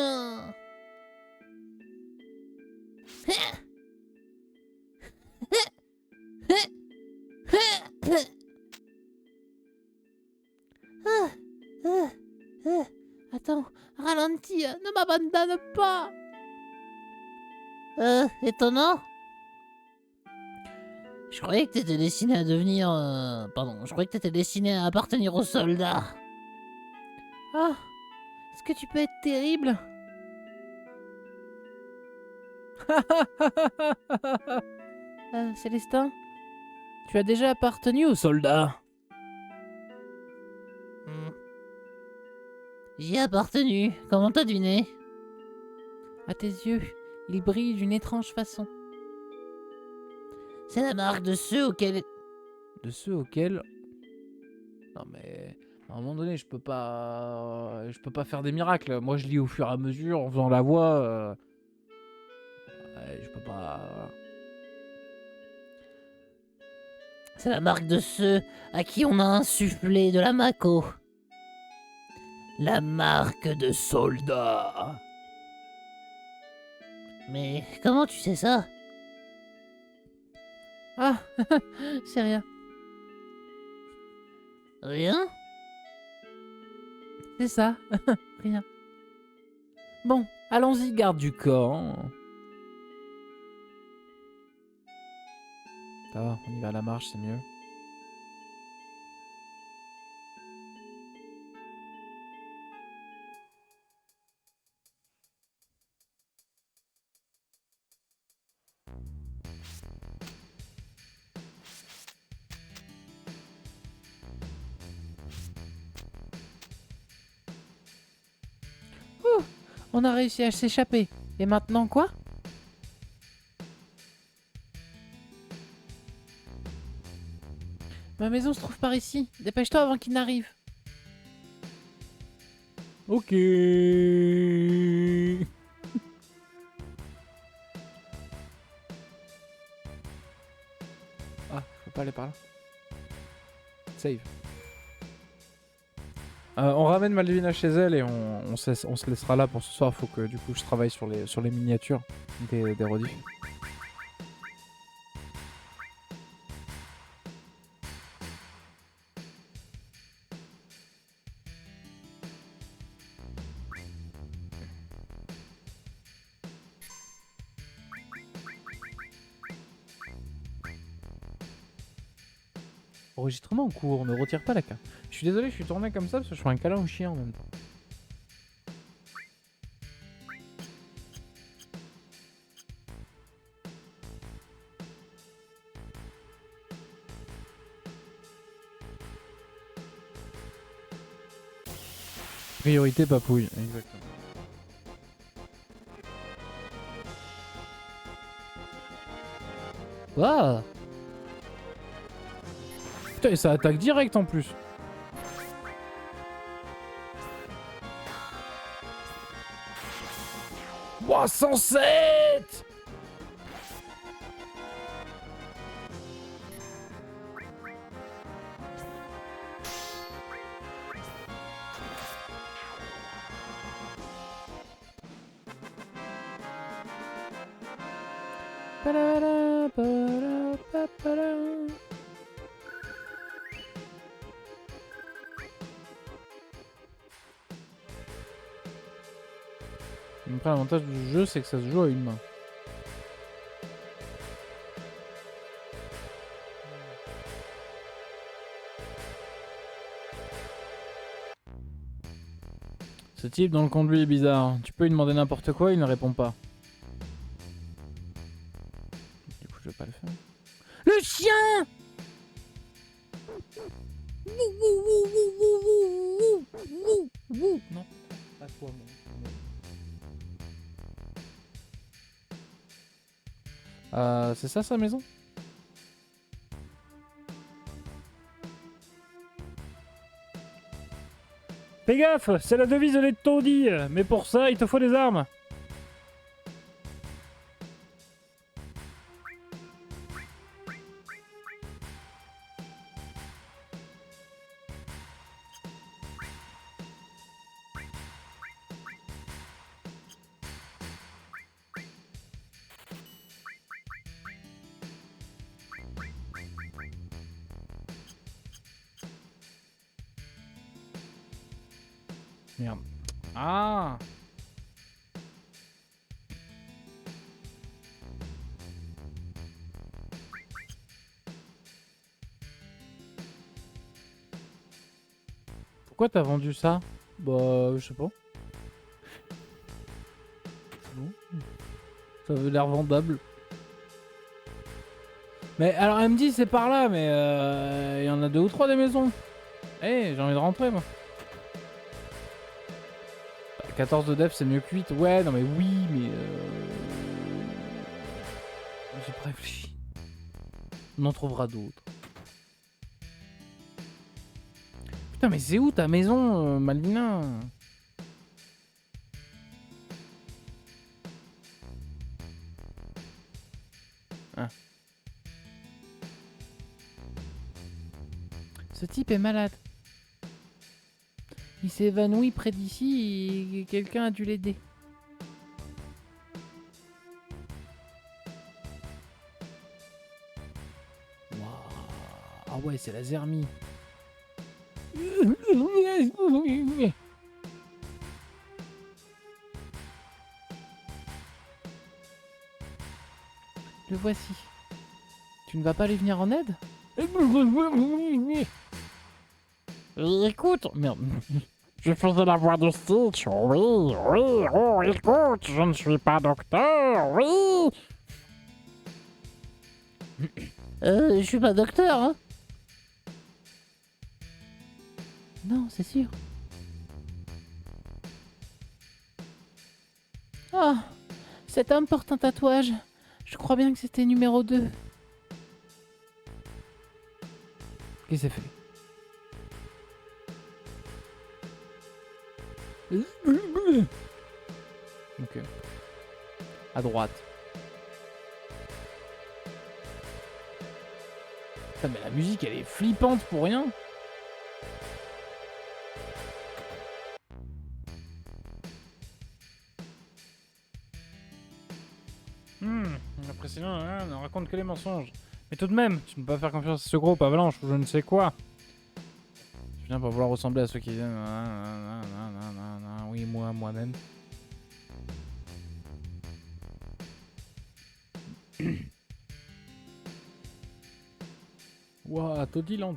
Attends, ralentis, ne m'abandonne pas. Étonnant. Je croyais que t'étais destiné à devenir... Pardon, je croyais que t'étais destiné à appartenir aux soldats. Ah, est-ce que tu peux être terrible? Célestin, tu as déjà appartenu aux soldats? J'y ai appartenu. Comment t'as deviné? À tes yeux, ils brillent d'une étrange façon. C'est la marque de ceux auxquels... De ceux auxquels... Non mais... À un moment donné, je peux pas faire des miracles. Moi, je lis au fur et à mesure, en faisant la voix. Ouais, je peux pas... C'est la marque de ceux à qui on a insufflé de la Mako. La marque de soldat. Mais comment tu sais ça? Ah, c'est rien. Rien? C'est ça. Rien. Bon, Allons-y, garde du corps. Hein. Ça va, on y va à la marche, c'est mieux. On a réussi à s'échapper. Et maintenant quoi? Ma maison se trouve par ici. Dépêche-toi avant qu'il n'arrive. Ok. Ah, je peux pas aller par là. Save. On ramène Malvina chez elle et on se laissera là pour ce soir. Faut que du coup je travaille sur les miniatures des rediffs. Enregistrement en cours, ne retire pas la carte. Je suis désolé, je suis tourné comme ça parce que je fais un câlin au chien en même temps. Priorité papouille, exactement. Wow. Putain, et ça attaque direct en plus. Ouah, 107. Après, l'avantage du jeu, c'est que ça se joue à une main. Ce type dans le conduit est bizarre. Tu peux lui demander n'importe quoi, il ne répond pas. Du coup, je vais pas le faire. Le chien! Non, pas toi, moi. C'est ça sa maison? Fais gaffe, c'est la devise de l'étourdi, mais pour ça, il te faut des armes. Merde. Ah! Pourquoi t'as vendu ça? Bah, je sais pas. Bon. Ça avait l'air vendable. Mais alors, elle me dit c'est par là, mais il y en a 2 ou 3 des maisons. Eh, j'ai envie de rentrer, moi. 14 de def, c'est mieux que 8. Ouais, non mais oui, mais... J'ai pas réfléchi. On en trouvera d'autres. Putain, mais c'est où ta maison, Malvina? Ah. Ce type est malade. Il s'est évanoui près d'ici et quelqu'un a dû l'aider. Waouh. Ah ouais, c'est la zermie. Le voici. Tu ne vas pas lui venir en aide? Écoute, merde. Je faisais la voix de Stitch. Oui, oui, oh, écoute, je ne suis pas docteur, oui. Je suis pas docteur, hein? Non, c'est sûr. Ah, cet homme porte un tatouage. Je crois bien que c'était numéro 2. Qu'est-ce que c'est fait? Ok. À droite. Putain, mais la musique, elle est flippante pour rien. Impressionnant, hein, ne raconte que les mensonges. Mais tout de même, tu ne peux pas faire confiance à ce groupe, Avalanche ou je ne sais quoi. Je viens pas vouloir ressembler à ceux qui... Oui, moi-même. Ouah, Toddyland.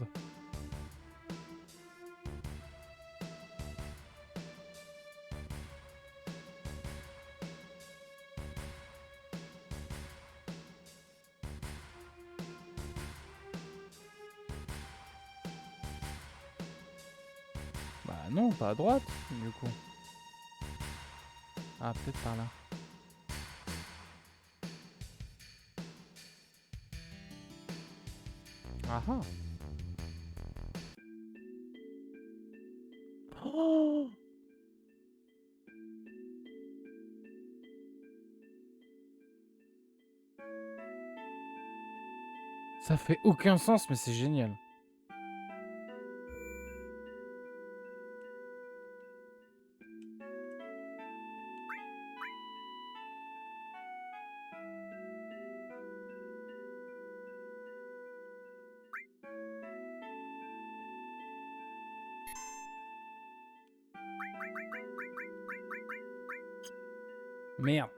Bah non, pas à droite, du coup. Ah, peut-être par là. Ah ah. Oh! Ça fait aucun sens, mais c'est génial. Merde.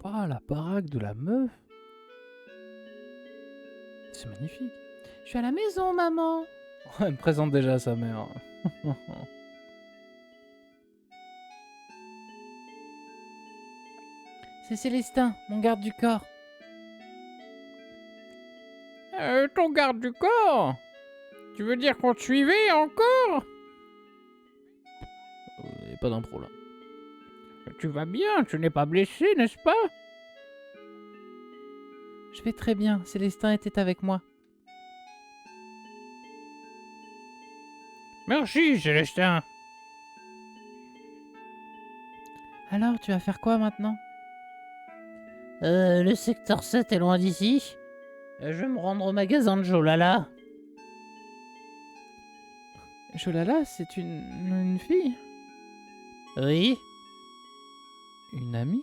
Ah, la baraque de la meuf. C'est magnifique. Je suis à la maison, maman. Elle me présente déjà à sa mère. C'est Célestin, mon garde du corps. Ton garde du corps? Tu veux dire qu'on te suivait encore? Y a pas d'impro là. Tu vas bien, tu n'es pas blessé, n'est-ce pas? Je vais très bien, Célestin était avec moi. Merci, Célestin. Alors, tu vas faire quoi maintenant? Le secteur 7 est loin d'ici. Je vais me rendre au magasin de Jolala. Jolala, c'est une fille? Oui. Une amie?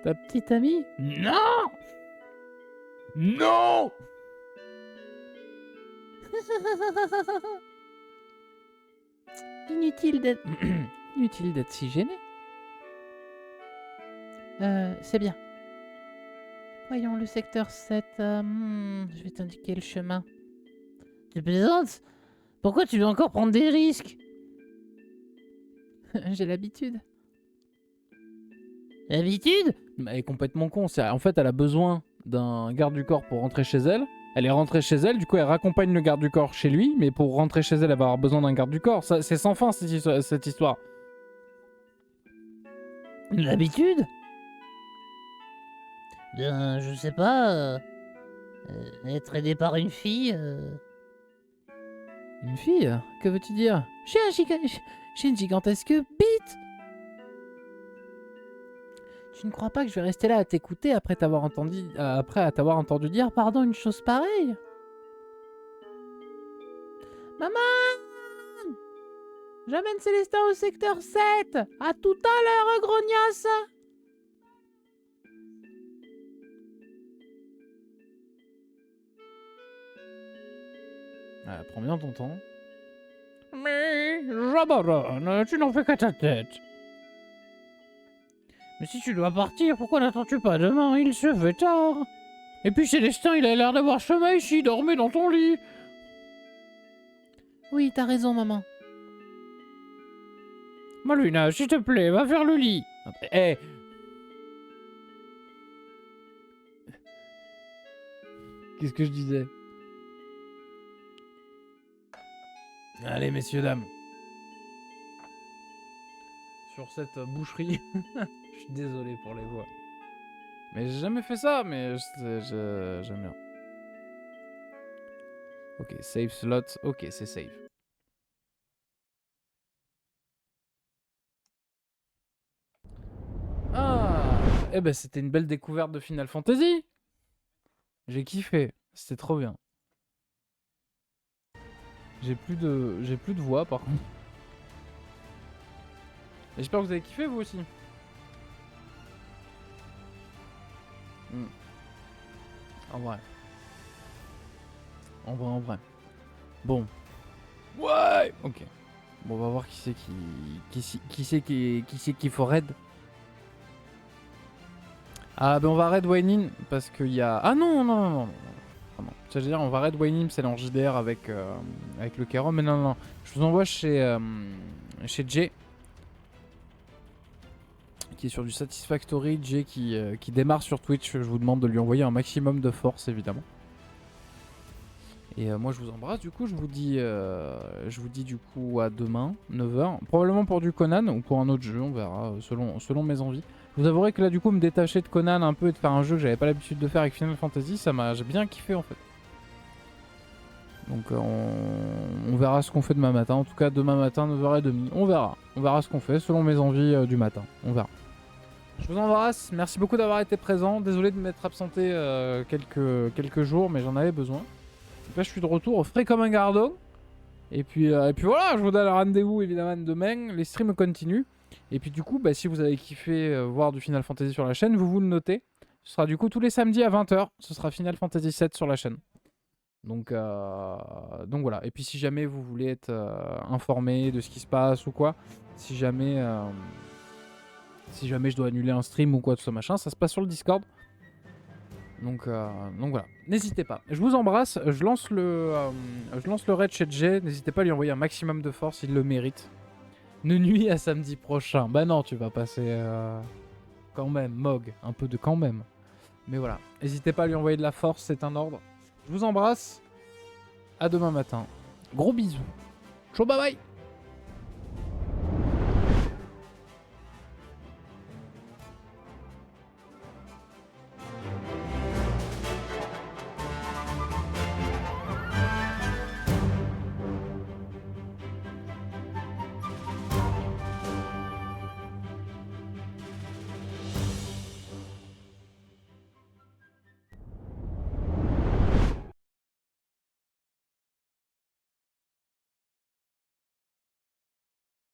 Ta petite amie? Non! Non! Inutile d'être... Inutile d'être si gêné. C'est bien. Voyons, le secteur 7. Je vais t'indiquer le chemin. Tu plaisantes? Pourquoi tu veux encore prendre des risques? J'ai l'habitude. L'habitude? Elle est complètement con. En fait, elle a besoin d'un garde du corps pour rentrer chez elle. Elle est rentrée chez elle, du coup elle raccompagne le garde du corps chez lui, mais pour rentrer chez elle, elle va avoir besoin d'un garde du corps. C'est sans fin cette histoire. L'habitude? Ben, je sais pas. Être aidé par une fille. Une fille? Que veux-tu dire? J'ai une gigantesque bite! Tu ne crois pas que je vais rester là à t'écouter après t'avoir entendu dire pardon une chose pareille? Maman! J'amène Célestin au secteur 7. À tout à l'heure, grognasse. Prends bien ton temps. Mais j'abandonne, tu n'en fais qu'à ta tête. Mais si tu dois partir, pourquoi n'attends-tu pas demain? Il se fait tard. Et puis Célestin, il a l'air d'avoir sommeil s'il dormait dans ton lit. Oui, t'as raison, maman. Malvina, s'il te plaît, va faire le lit. Eh Qu'est-ce que je disais? Allez, messieurs, dames. Sur cette boucherie, je suis désolé pour les voix. Mais j'ai jamais fait ça, mais j'aime bien. Ok, save slot. Ok, c'est save. Ah, eh ben c'était une belle découverte de Final Fantasy. J'ai kiffé, c'était trop bien. J'ai plus de voix par contre. J'espère que vous avez kiffé vous aussi. En vrai. En vrai. Bon. Ouais. Ok. Bon, on va voir qui c'est qui faut raid. Ah ben on va raid Wayne parce qu'il y a... Ah non. C'est-à-dire on va raid Wayne, c'est en JDR avec le Kéron, mais non. Je vous envoie chez Jay. Qui est sur du Satisfactory, Jay qui démarre sur Twitch. Je vous demande de lui envoyer un maximum de force évidemment. Et moi je vous embrasse, du coup je vous dis du coup à demain, 9h. Probablement pour du Conan ou pour un autre jeu, on verra, selon mes envies. Je vous avouerai que là du coup me détacher de Conan un peu et de faire un jeu que j'avais pas l'habitude de faire avec Final Fantasy, j'ai bien kiffé en fait. Donc on verra ce qu'on fait demain matin, en tout cas demain matin 9h30, on verra ce qu'on fait selon mes envies du matin, on verra. Je vous embrasse, merci beaucoup d'avoir été présent, désolé de m'être absenté quelques jours mais j'en avais besoin. Donc là je suis de retour frais comme un gardon. Et puis voilà, je vous donne rendez-vous évidemment demain, les streams continuent. Et puis du coup, bah, si vous avez kiffé voir du Final Fantasy sur la chaîne, vous le notez. Ce sera du coup tous les samedis à 20h, ce sera Final Fantasy 7 sur la chaîne. Donc voilà, et puis si jamais vous voulez être informé de ce qui se passe ou quoi, si jamais je dois annuler un stream ou quoi, tout ça machin, ça se passe sur le Discord. Donc voilà, n'hésitez pas. Je vous embrasse, je lance le raid chez Jay, n'hésitez pas à lui envoyer un maximum de force, il le mérite. De nuit à samedi prochain. Bah non, tu vas passer quand même, Mog, un peu de quand même. Mais voilà, n'hésitez pas à lui envoyer de la force, c'est un ordre. Je vous embrasse, à demain matin. Gros bisous. Ciao, bye bye.